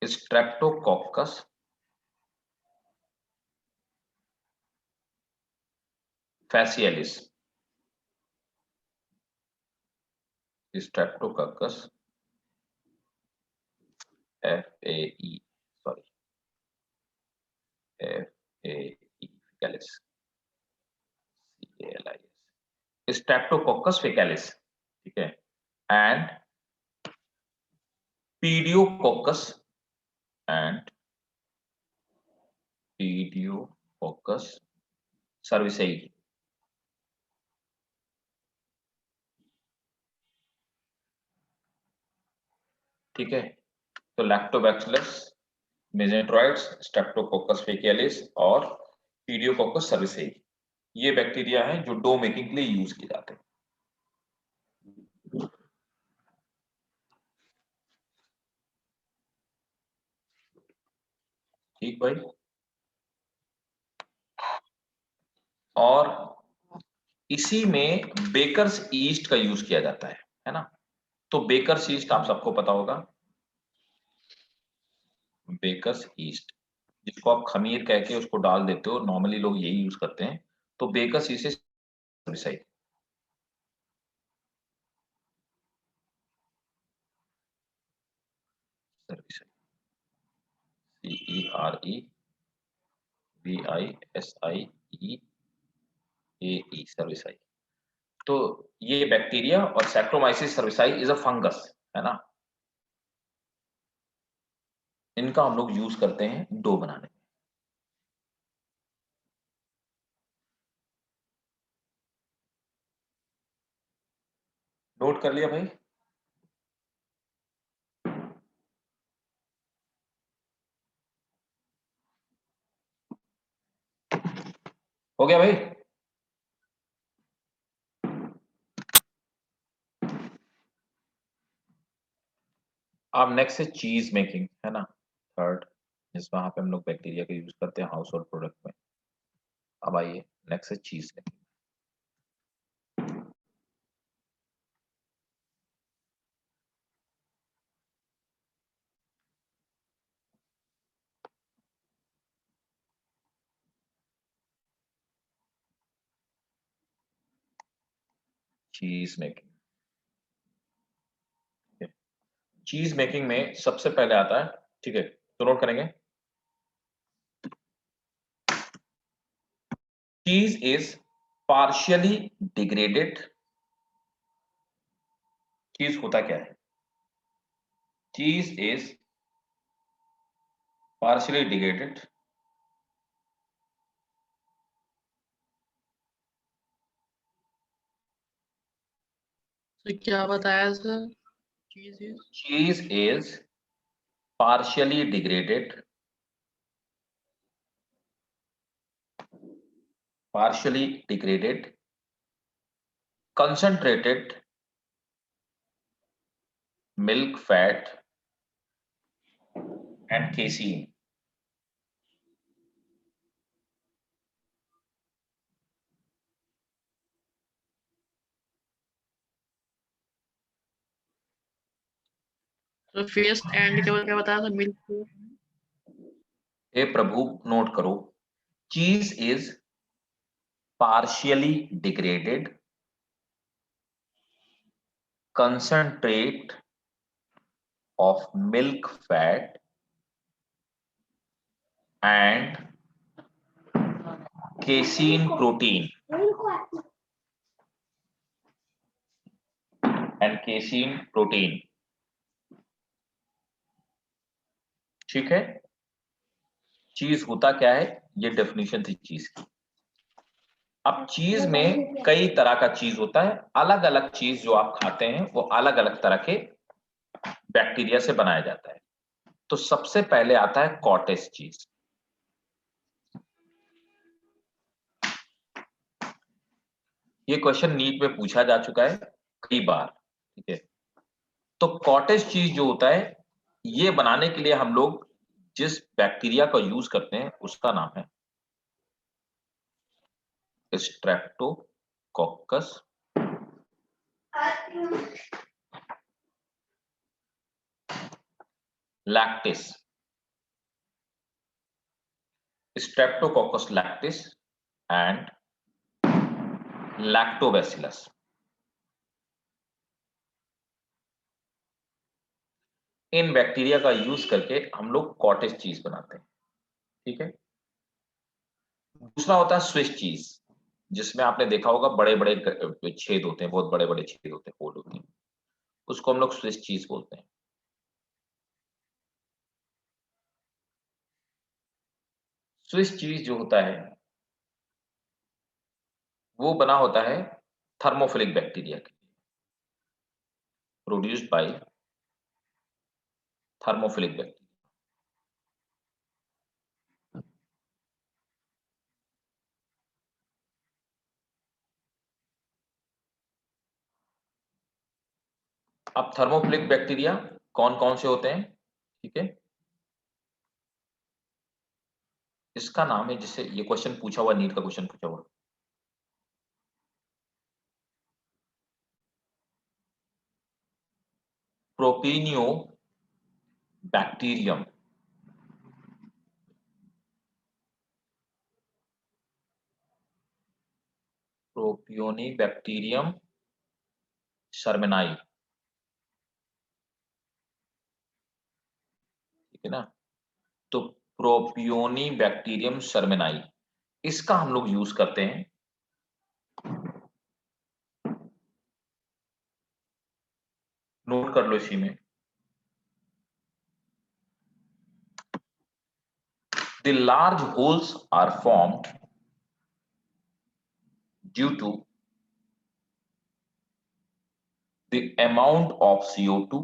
Speaker 1: Streptococcus facialis, Streptococcus faecalis, Streptococcus faecalis, ठीक है, and Pediococcus cerevisiae, ठीक है। तो लैक्टोबैसिलस, मेसेंटेरोइड्स, स्ट्रेप्टोकोकस फेकियालिस और पीडियोकोकस सर्विसेई, ये बैक्टीरिया हैं जो डो मेकिंग के लिए यूज किए जाते हैं। ठीक भाई। और इसी में बेकर्स ईस्ट का यूज किया जाता है ना। तो बेकर्स ईस्ट आप सबको पता होगा, बेकर्स ईस्ट जिसको आप खमीर कह के उसको डाल देते हो, नॉर्मली लोग यही यूज करते हैं। तो बेकर्स ईस्ट सर्विसाइड, CEREVISIE सर्विसाइड। तो ये बैक्टीरिया और सैक्रोमाइसिस सर्विसाई इज अ फंगस, है ना। इनका हम लोग यूज करते हैं डो बनाने में। नोट कर लिया भाई। हो गया भाई। अब नेक्स्ट है चीज मेकिंग, है ना, थर्ड, जिस वहां पे हम लोग बैक्टीरिया का यूज करते हैं हाउस होल्ड प्रोडक्ट में। अब आइए नेक्स्ट है चीज मेकिंग। चीज मेकिंग, चीज मेकिंग में सबसे पहले आता है, ठीक है, तो नोट करेंगे, चीज इज पार्शियली डिग्रेडेड। चीज होता क्या है? चीज इज पार्शियली डिग्रेडेड
Speaker 2: तो क्या बताया सर? चीज इज
Speaker 1: चीज is partially degraded, concentrated milk fat and casein.
Speaker 2: तो फेस एंड क्या बताया था? मिल्क।
Speaker 1: हे प्रभु नोट करो, चीज is partially degraded, concentrate of milk fat and casein protein ठीक है। चीज होता क्या है, ये डेफिनेशन थी चीज की। अब चीज में कई तरह का चीज होता है, अलग अलग चीज जो आप खाते हैं वो अलग अलग तरह के बैक्टीरिया से बनाया जाता है। तो सबसे पहले आता है कॉटेज चीज। ये क्वेश्चन नीट में पूछा जा चुका है कई बार, ठीक है। तो कॉटेज चीज जो होता है, ये बनाने के लिए हम लोग जिस बैक्टीरिया का यूज करते हैं उसका नाम है Streptococcus lactis, Streptococcus lactis and lactobacillus. In bacteria का यूज करके हम लोग कॉटेज चीज बनाते हैं, ठीक है। दूसरा होता है स्विस चीज, जिसमें आपने देखा होगा बड़े बड़े छेद होते हैं, बहुत बड़े बड़े छेद होते हैं, होल होते हैं, उसको हम लोग स्विस चीज बोलते हैं। स्विस चीज जो होता है वो बना होता है थर्मोफिलिक बैक्टीरिया के, प्रोड्यूस्ड बाय थर्मोफिलिक बैक्टीरिया। अब थर्मोफिलिक बैक्टीरिया कौन कौन से होते हैं, ठीक है। इसका नाम है, जिससे ये क्वेश्चन पूछा हुआ, नीट का क्वेश्चन पूछा हुआ, प्रोपिनियो बैक्टीरियम। प्रोपियोनी बैक्टीरियम शर्मनाई, ठीक है ना। तो प्रोपियोनी बैक्टीरियम शर्मनाई, इसका हम लोग यूज करते हैं नोट कर लो इसी में। The large holes are formed due to the amount of CO2.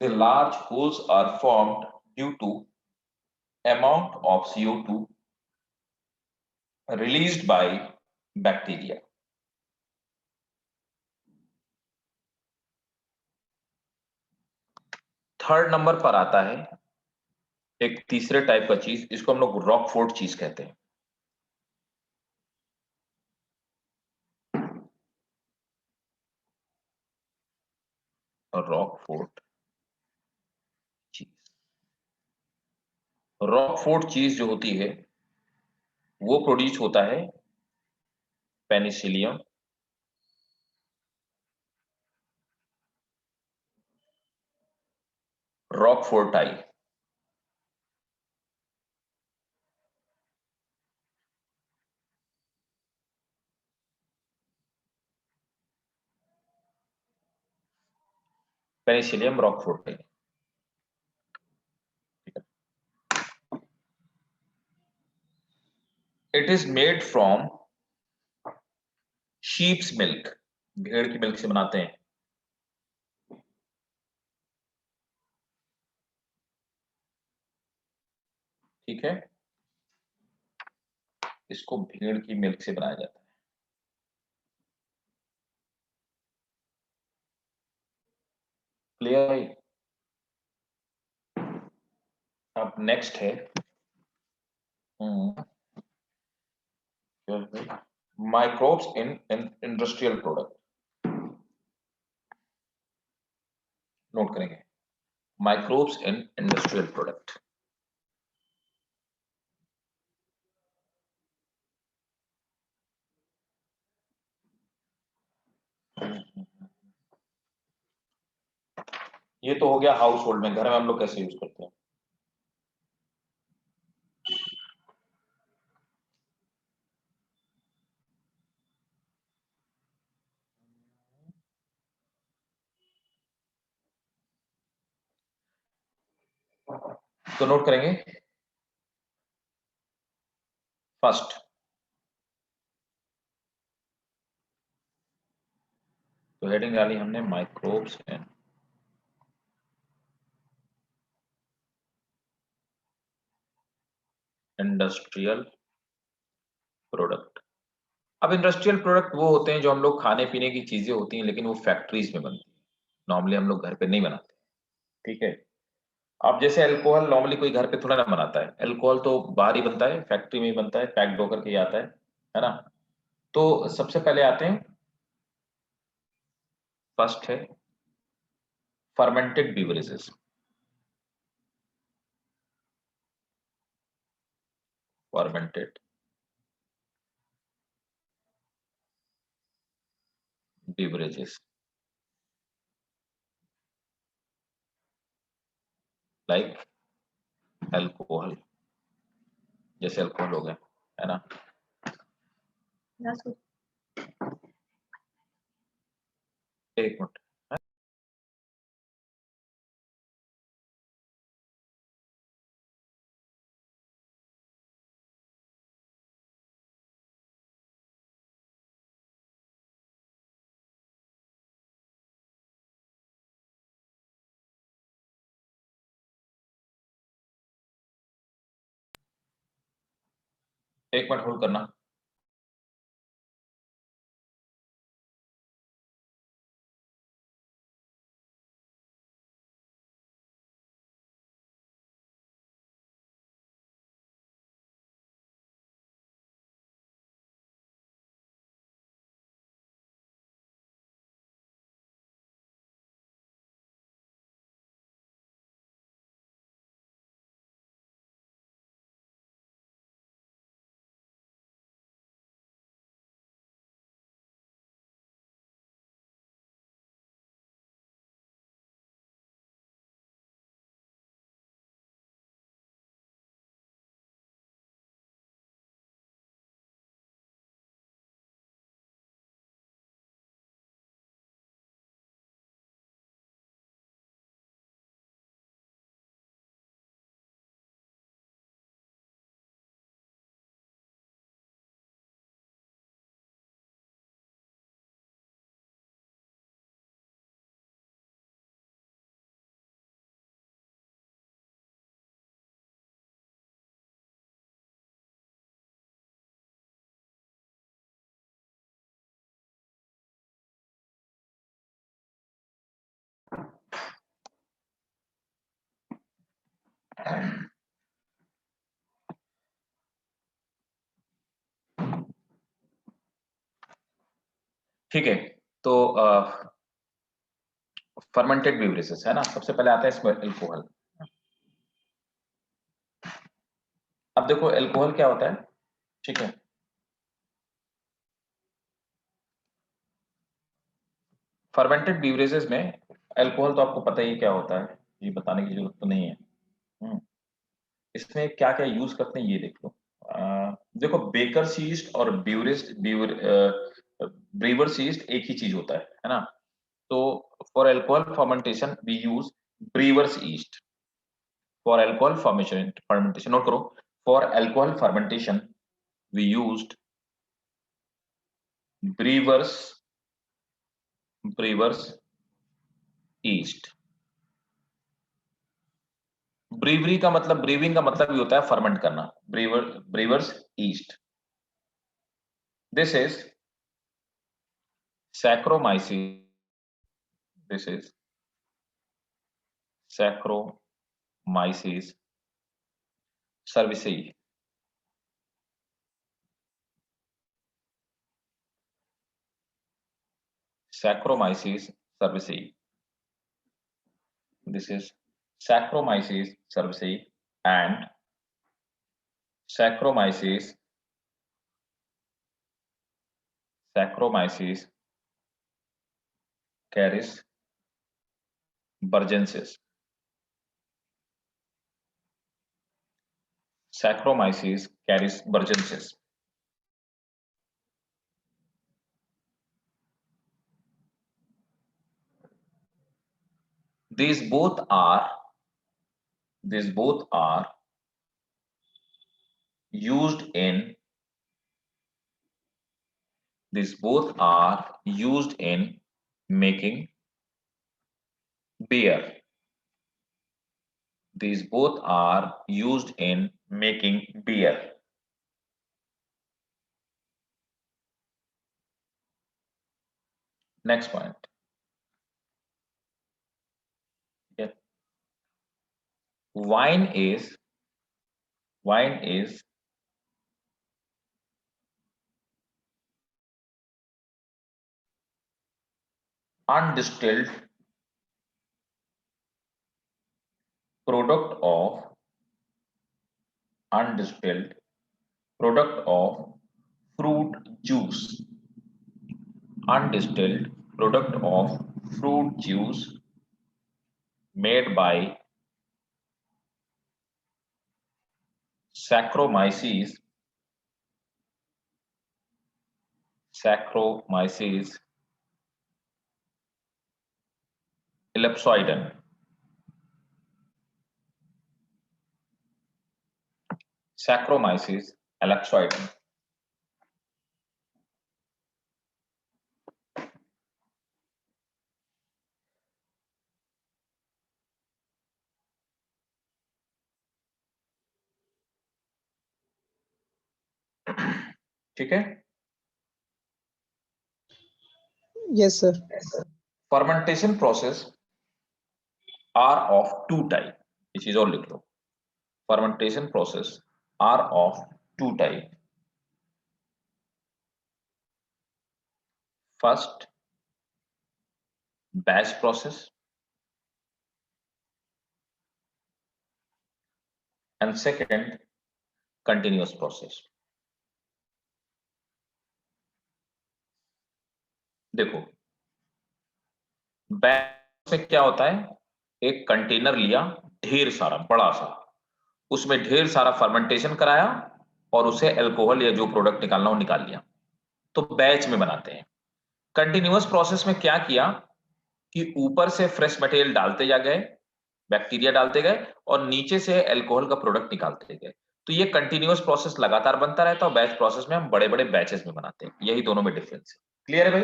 Speaker 1: The large holes are formed due to amount of CO2 released by bacteria. Third number पर आता है एक तीसरे टाइप का चीज, इसको हम लोग रॉकफोर्ट चीज कहते हैं। रॉकफोर्ट चीज, रॉकफोर्ट चीज जो होती है वो प्रोड्यूस होता है penicillium, roqueforti. Penicillium roqueforti. It is made from sheep's milk, भेड़ की मिल्क से बनाते हैं। ठीक है, इसको भेड़ की मिल्क से बनाया जाता है। क्लियर है। अब नेक्स्ट है microbes in industrial product. Note करेंगे, माइक्रोब्स इन इंडस्ट्रियल प्रोडक्ट। ये तो हो गया हाउस होल्ड में, घर में हम लोग कैसे यूज करते हैं। तो नोट करेंगे, फर्स्ट तो हेडिंग डाली हमने माइक्रोब्स इन इंडस्ट्रियल प्रोडक्ट। अब इंडस्ट्रियल प्रोडक्ट वो होते हैं जो हम लोग खाने पीने की चीजें होती हैं, लेकिन वो फैक्ट्रीज में बनती है, नॉर्मली हम लोग घर पे नहीं बनाते। ठीक है, अब जैसे अल्कोहल नॉर्मली कोई घर पे थोड़ा ना बनाता है, अल्कोहल तो बाहर ही बनता है, फैक्ट्री में ही बनता है, पैक्ड होकर के ही आता है ना। तो सबसे पहले आते हैं, फर्स्ट है fermented beverages. Fermented beverages like alcohol, जैसे अल्कोहल हो गया, है ना। एक मिनट, एक मिनट होल्ड करना। ठीक है, तो फर्मेंटेड बेवरेजेस है ना, सबसे पहले आता है इसमें अल्कोहल। अब देखो अल्कोहल क्या होता है, ठीक है, फर्मेंटेड बेवरेजेस में अल्कोहल तो आपको पता ही क्या होता है, ये बताने की जरूरत तो नहीं है। इसमें क्या क्या यूज करते हैं ये देख लो। देखो बेकर्स यीस्ट और ब्रीवर्स यीस्ट एक ही चीज होता है ना। तो for alcohol fermentation we use brewer's yeast. For alcohol fermentation note करो, for alcohol fermentation we used brewer's yeast. Brewery का मतलब, ब्रीविंग का मतलब भी होता है फर्मेंट करना, brewers yeast. This is Saccharomyces. This is Saccharomyces cerevisiae. Saccharomyces cerevisiae. This is Saccharomyces cerevisiae and Saccharomyces carisbargensis. Saccharomyces carisbargensis. These both are used in making beer. These both are used in making beer. Next point. Yeah. Wine is undistilled product of fruit juice. Undistilled product of fruit juice made by Saccharomyces ellipsoidum. Saccharomyces ellipsoidum. ठीक है।
Speaker 2: Yes, sir.
Speaker 1: Fermentation process are of two type, ये चीज और लिख लो। Fermentation process are of two type. First, batch process, and second, continuous process. देखो batch में क्या होता है, एक कंटेनर लिया ढेर सारा बड़ा सा, उसमें ढेर सारा फर्मेंटेशन कराया और उसे अल्कोहल या जो प्रोडक्ट निकालना हो निकाल लिया, तो बैच में बनाते हैं। कंटिन्यूअस प्रोसेस में क्या किया कि ऊपर से फ्रेश मटेरियल डालते जा गए, बैक्टीरिया डालते गए और नीचे से अल्कोहल का प्रोडक्ट निकालते गए। तो ये कंटिन्यूअस प्रोसेस लगातार बनता रहता है और बैच प्रोसेस में हम बड़े बड़े बैचेस में बनाते हैं। यही दोनों में डिफरेंस है। क्लियर है भाई?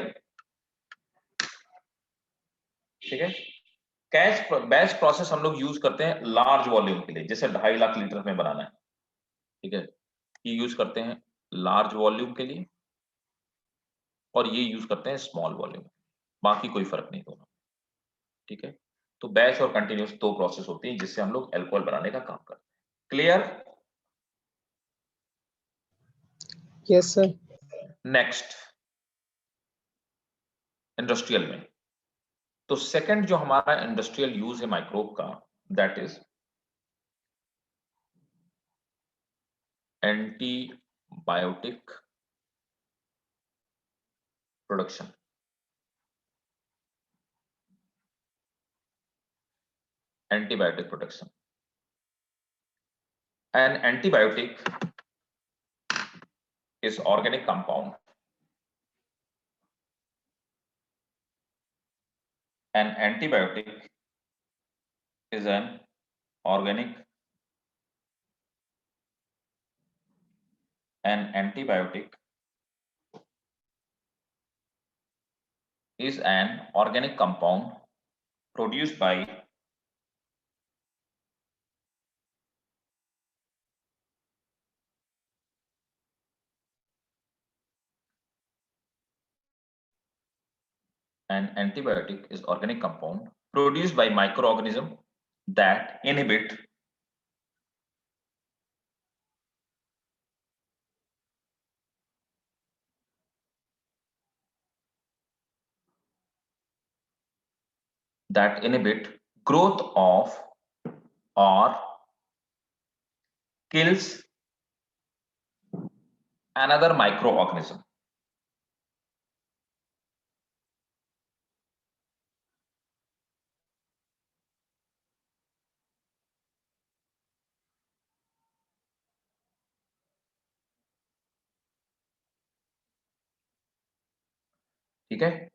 Speaker 1: ठीक है। बैच प्रोसेस हम लोग यूज करते हैं लार्ज वॉल्यूम के लिए, जैसे 2.5 लाख लीटर में बनाना है, ठीक है, ये यूज करते हैं लार्ज वॉल्यूम के लिए, और ये यूज करते हैं स्मॉल वॉल्यूम, बाकी कोई फर्क नहीं दोनों। ठीक है। तो बैच और कंटिन्यूस दो प्रोसेस होती हैं जिससे हम लोग अल्कोहल बनाने का काम करते हैं। Clear?
Speaker 2: Yes sir.
Speaker 1: Next industrial में, तो सेकंड जो हमारा इंडस्ट्रियल यूज है माइक्रोब का, that is antibiotic production. Antibiotic production, an antibiotic is organic compound. An antibiotic is an organic an antibiotic is an organic compound produced by an antibiotic is organic compound produced by microorganism that inhibit growth of or kills another microorganism. ठीक है,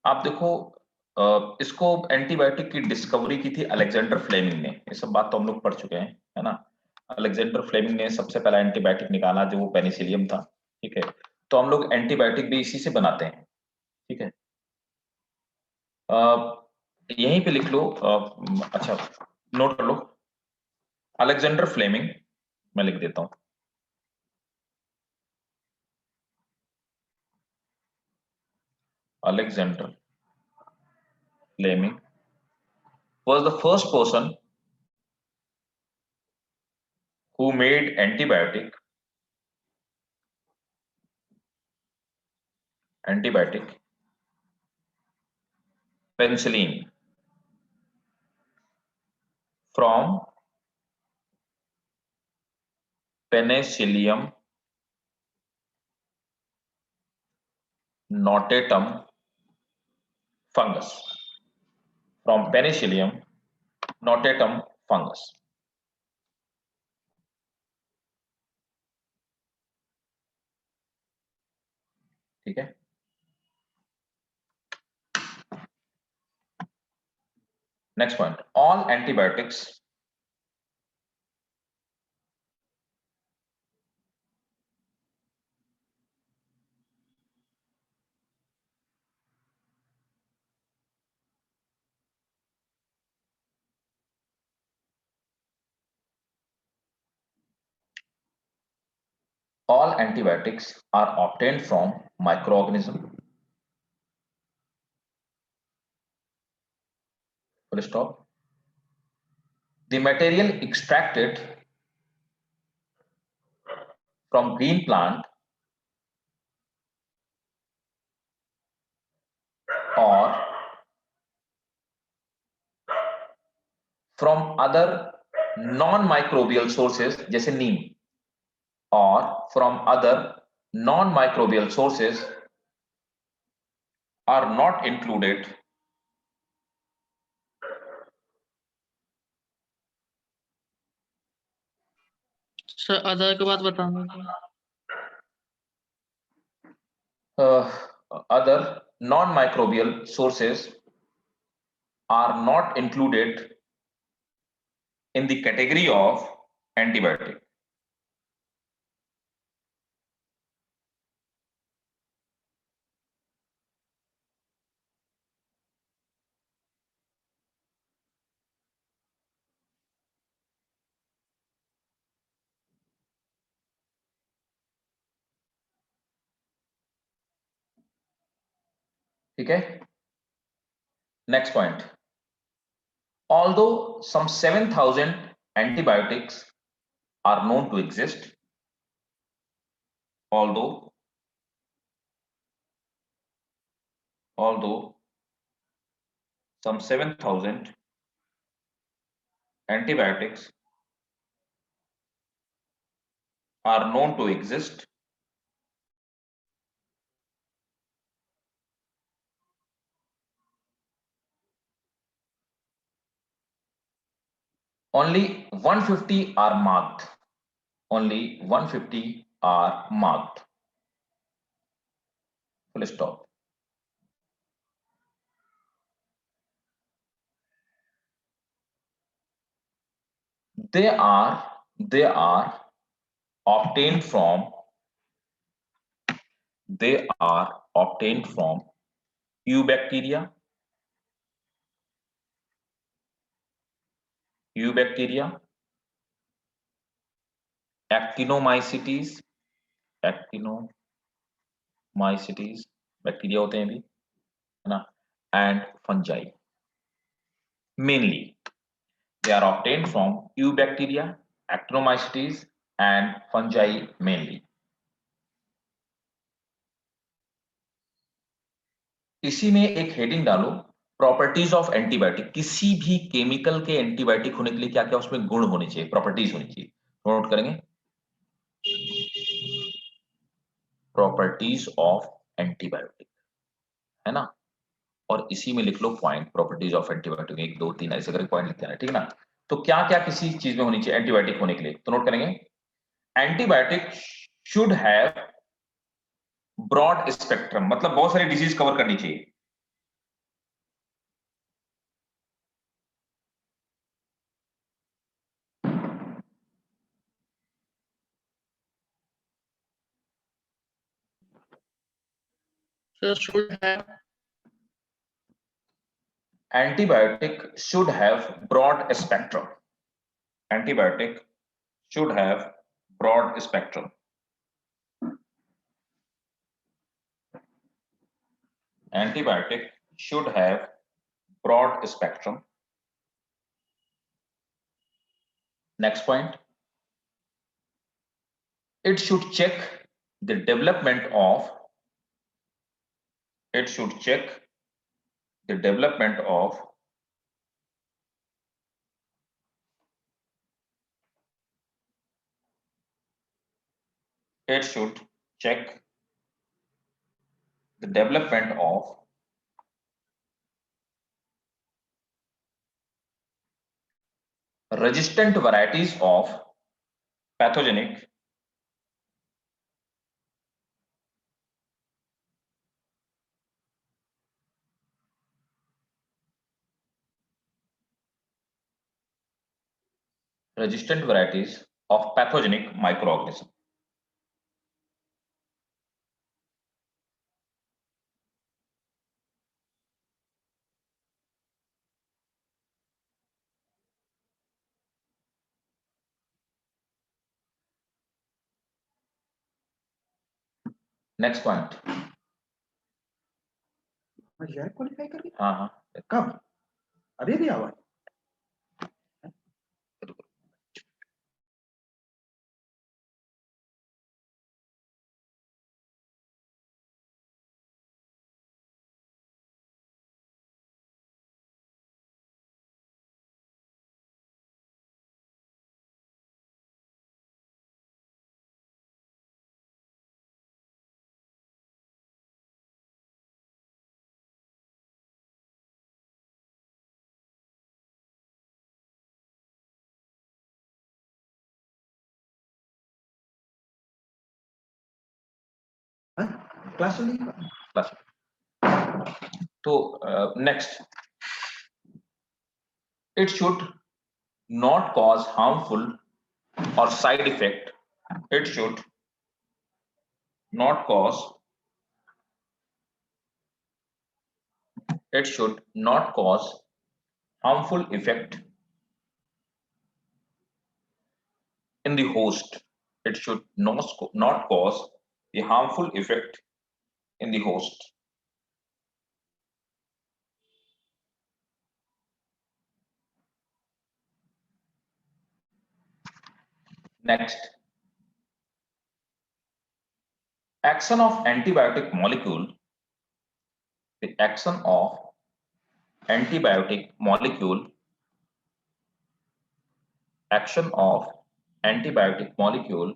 Speaker 1: आप देखो इसको antibiotic की discovery की थी Alexander Fleming ने, ये सब बात तो हम लोग पढ़ चुके हैं, है ना। अलेक्जेंडर फ्लेमिंग ने सबसे पहला एंटीबायोटिक निकाला जो वो पेनिसिलियम था। ठीक है, तो हम लोग एंटीबायोटिक भी इसी से बनाते हैं। ठीक है, यहीं पे लिख लो, अच्छा नोट कर लो, अलेक्जेंडर फ्लेमिंग, मैं लिख देता हूं। Alexander Fleming was the first person who made antibiotic penicillin from Penicillium notatum fungus, from Penicillium notatum fungus। ठीक है, next point, all antibiotics are obtained from microorganism, full stop। The material extracted from green plant or from other non-microbial sources जैसे नीम, or from other non-microbial sources are not included
Speaker 2: sir other के बाद बताना sir.
Speaker 1: other non-microbial sources are not included in the category of antibiotic। ठीक है, next point, Although some 7,000 antibiotics are known to exist, although some 7,000 antibiotics are known to exist, only 150 are marked. Only 150 are marked. Full stop. They are obtained from eubacteria, actinomycetes, bacteria होते हैं भी, है ना, and fungi. Mainly, they are obtained from eubacteria, actinomycetes and fungi mainly. इसी में एक heading डालो, properties of antibiotic. किसी भी केमिकल के एंटीबायोटिक होने के लिए क्या क्या उसमें गुण होने चाहिए, प्रॉपर्टीज होनी चाहिए, नोट करेंगे। प्रॉपर्टीज ऑफ एंटीबायोटिक, है ना, और इसी में लिख लो पॉइंट, प्रॉपर्टीज ऑफ एंटीबायोटिक, 1 2 3 ऐसे करके पॉइंट लिखते हैं, ठीक है ना। तो क्या क्या किसी चीज में होनी चाहिए एंटीबायोटिक होने के लिए, तो नोट करेंगे। Antibiotic should have broad spectrum, मतलब बहुत सारी डिजीज कवर करनी चाहिए।
Speaker 2: So should have.
Speaker 1: Antibiotic should have broad spectrum. Antibiotic should have broad spectrum. Antibiotic should have broad spectrum. Next point. It should check the development of resistant varieties of pathogenic microorganisms. Next point.
Speaker 4: यार qualify करके,
Speaker 1: हाँ हाँ,
Speaker 4: कब, अभी भी आवाज। Class
Speaker 1: class. तो next, it should not cause harmful or side effect. It should not cause harmful effect in the host. It should not cause the harmful effect in the host. Next, action of antibiotic molecule. The action of antibiotic molecule. Action of antibiotic molecule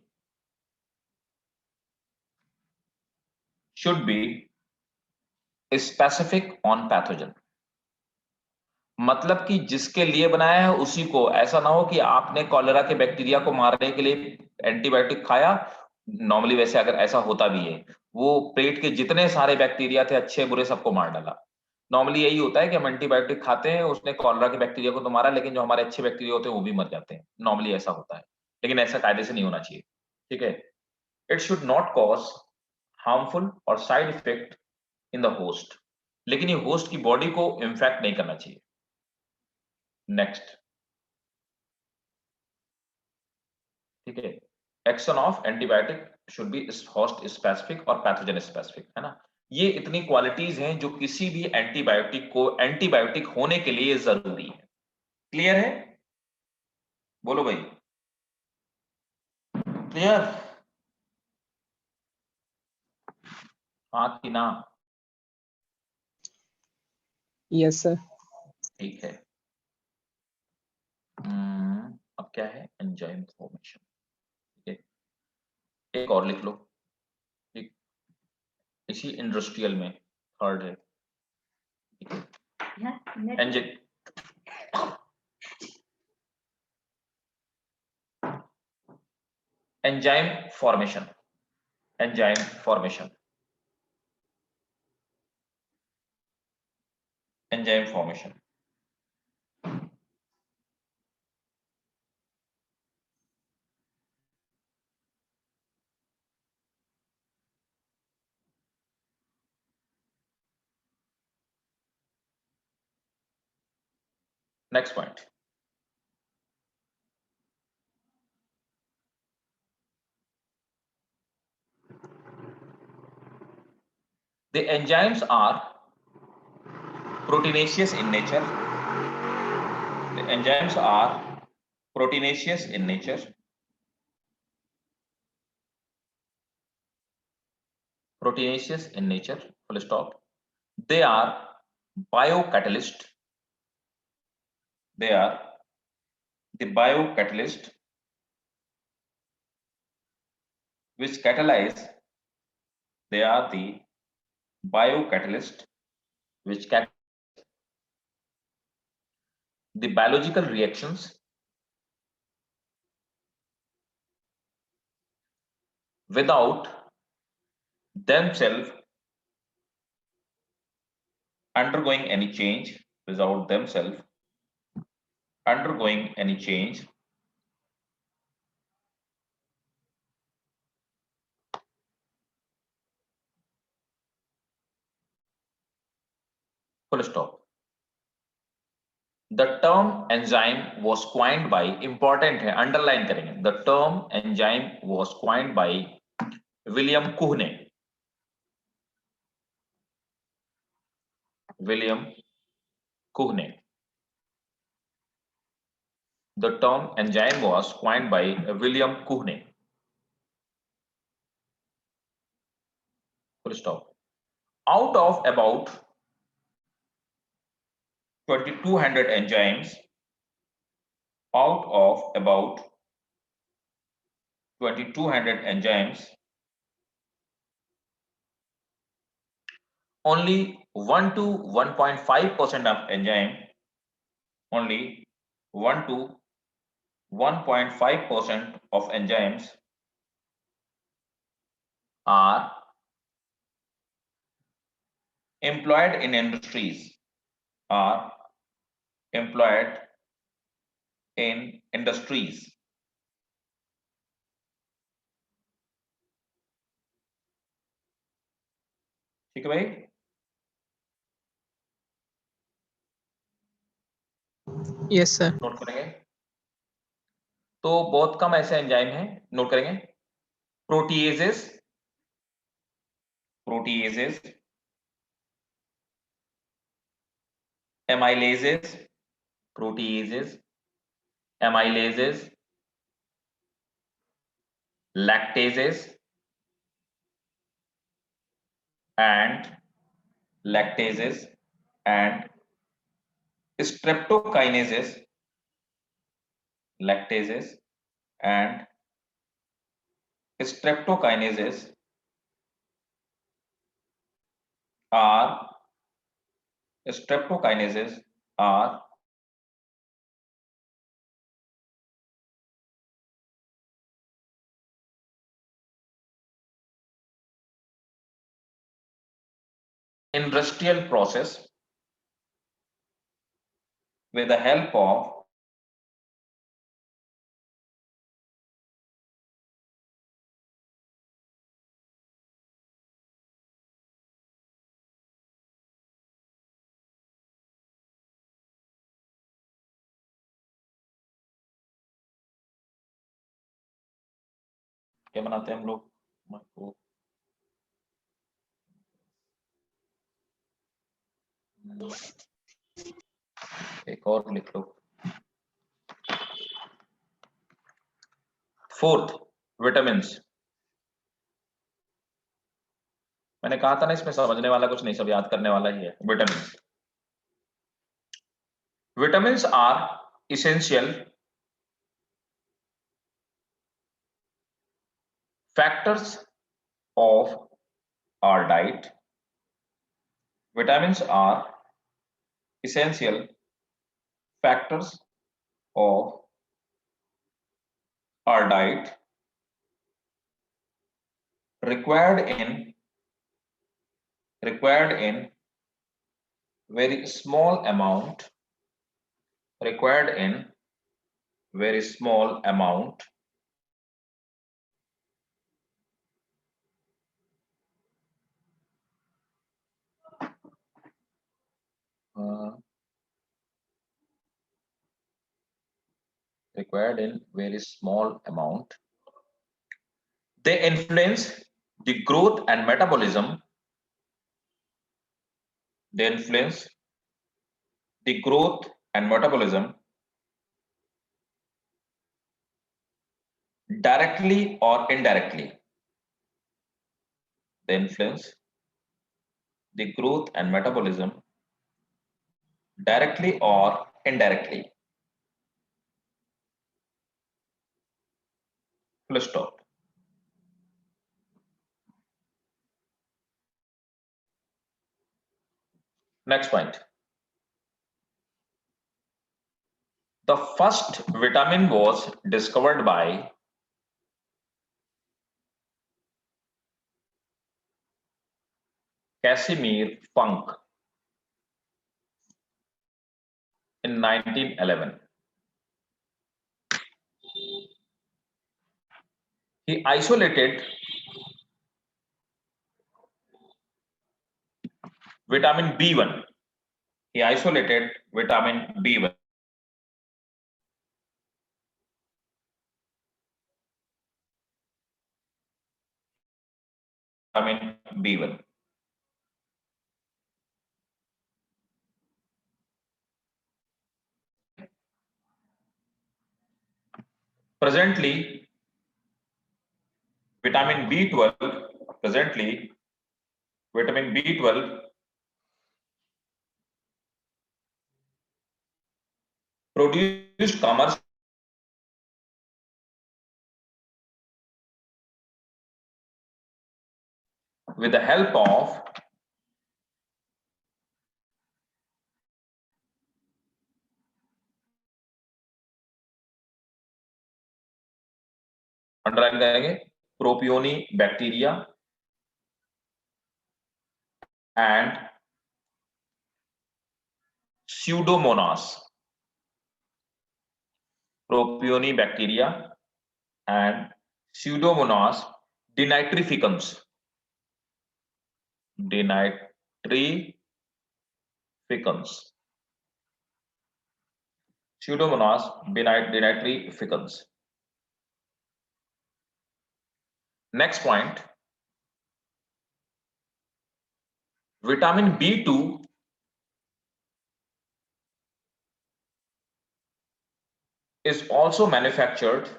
Speaker 1: should be specific on pathogen. मतलब कि जिसके लिए बनाया है उसी को, ऐसा ना हो कि आपने कॉलेरा के बैक्टीरिया को मारने के लिए एंटीबायोटिक खाया। नॉर्मली वैसे अगर ऐसा होता भी है, वो पेट के जितने सारे बैक्टीरिया थे अच्छे बुरे सबको मार डाला। नॉर्मली यही होता है कि हम एंटीबायोटिक खाते हैं, उसने कॉलेरा के बैक्टीरिया को तो मारा, लेकिन जो हमारे अच्छे बैक्टीरिया होते हैं वो भी मर जाते हैं। नॉर्मली ऐसा होता है, लेकिन ऐसा कायदे से नहीं होना चाहिए। ठीक है। It should not cause harmful और side effect in the host, लेकिन ये होस्ट की बॉडी को इन्फेक्ट नहीं करना चाहिए। नेक्स्ट, ठीक है, action of antibiotic should be host specific और पैथोजन स्पेसिफिक, है ना। ये इतनी क्वालिटीज हैं जो किसी भी एंटीबायोटिक को एंटीबायोटिक होने के लिए जरूरी है। क्लियर है? बोलो भाई, क्लियर? हाँ कि ना?
Speaker 2: Yes sir.
Speaker 1: ठीक है। अब क्या है? Enzyme formation. ठीक है, एक और लिख लो, ठीक, इसी इंडस्ट्रियल में थर्ड है। Enzyme formation. Enzyme formation. Enzyme formation. Next point, the enzymes are proteinaceous in nature. The enzymes are proteinaceous in nature. Proteinaceous in nature, full stop. They are biocatalyst. They are the biocatalyst which catalyze. They are the biocatalyst which catalyze the biological reactions without themselves undergoing any change, without themselves undergoing any change, full stop. The term enzyme was coined by, important है, underline करेंगे, the term enzyme was coined by William Kuhne. William Kuhne. The term enzyme was coined by William Kuhne. Full stop. Out of about 2200 enzymes, out of about 2200 enzymes, only 1 to 1.5% of enzyme, only 1 to 1.5% of enzymes are employed in industries, are employed in industries. ठीक है भाई?
Speaker 2: Yes sir.
Speaker 1: Note करेंगे। तो बहुत कम ऐसे enzyme हैं, note करेंगे। Proteases, proteases, amylases, proteases, amylases, lactases and streptokinases, lactases and streptokinases are industrial process with the help of क्या बनाते हैं हम लोग एक और लिख लो। Fourth, vitamins. मैंने कहा था ना इसमें समझने वाला कुछ नहीं, सब याद करने वाला ही है। Vitamins, vitamins are essential factors of our diet. Vitamins are essential factors of our diet, required in very small amount, They influence the growth and metabolism. Directly or indirectly. They influence the growth and metabolism directly or indirectly. Full stop. Next point. The first vitamin was discovered by Casimir Funk in 1911. He isolated vitamin B1. Vitamin B1. Presently, vitamin B12 produced commercially with the help of underline करेंगे propionibacteria and Pseudomonas. Propionibacteria and Pseudomonas denitrificans. Pseudomonas denitrificans. Next point. Vitamin B2 is also manufactured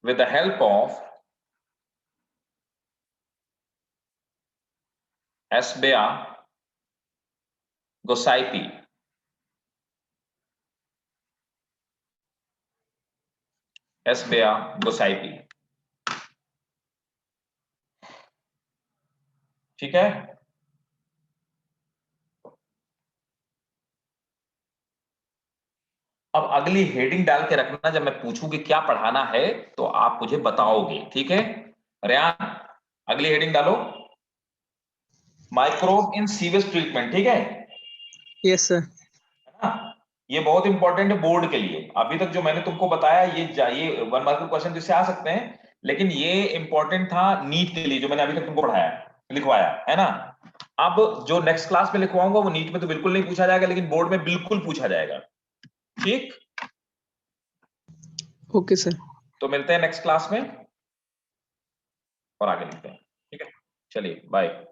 Speaker 1: with the help of Esbea Gosaipi. Esbea Gosaipi. ठीक है, अब अगली heading डाल के रखना, जब मैं पूछूं कि क्या पढ़ाना है तो आप मुझे बताओगे, ठीक है। रेयान अगली हेडिंग डालो, माइक्रोब इन सीवेज ट्रीटमेंट, ठीक है।
Speaker 5: Yes sir.
Speaker 1: ये बहुत इंपॉर्टेंट है बोर्ड के लिए। अभी तक जो मैंने तुमको बताया ये 1 मार्क के क्वेश्चन जिससे आ सकते हैं, लेकिन ये इंपॉर्टेंट था नीट के लिए जो मैंने अभी तक तुमको पढ़ाया लिखवाया है ना। अब जो नेक्स्ट क्लास में लिखवाऊंगा वो नीट में तो बिल्कुल नहीं पूछा जाएगा, लेकिन बोर्ड में बिल्कुल पूछा जाएगा, ठीक।
Speaker 5: Okay sir.
Speaker 1: तो मिलते हैं नेक्स्ट क्लास में और आगे लिखते हैं, ठीक है। चलिए बाय।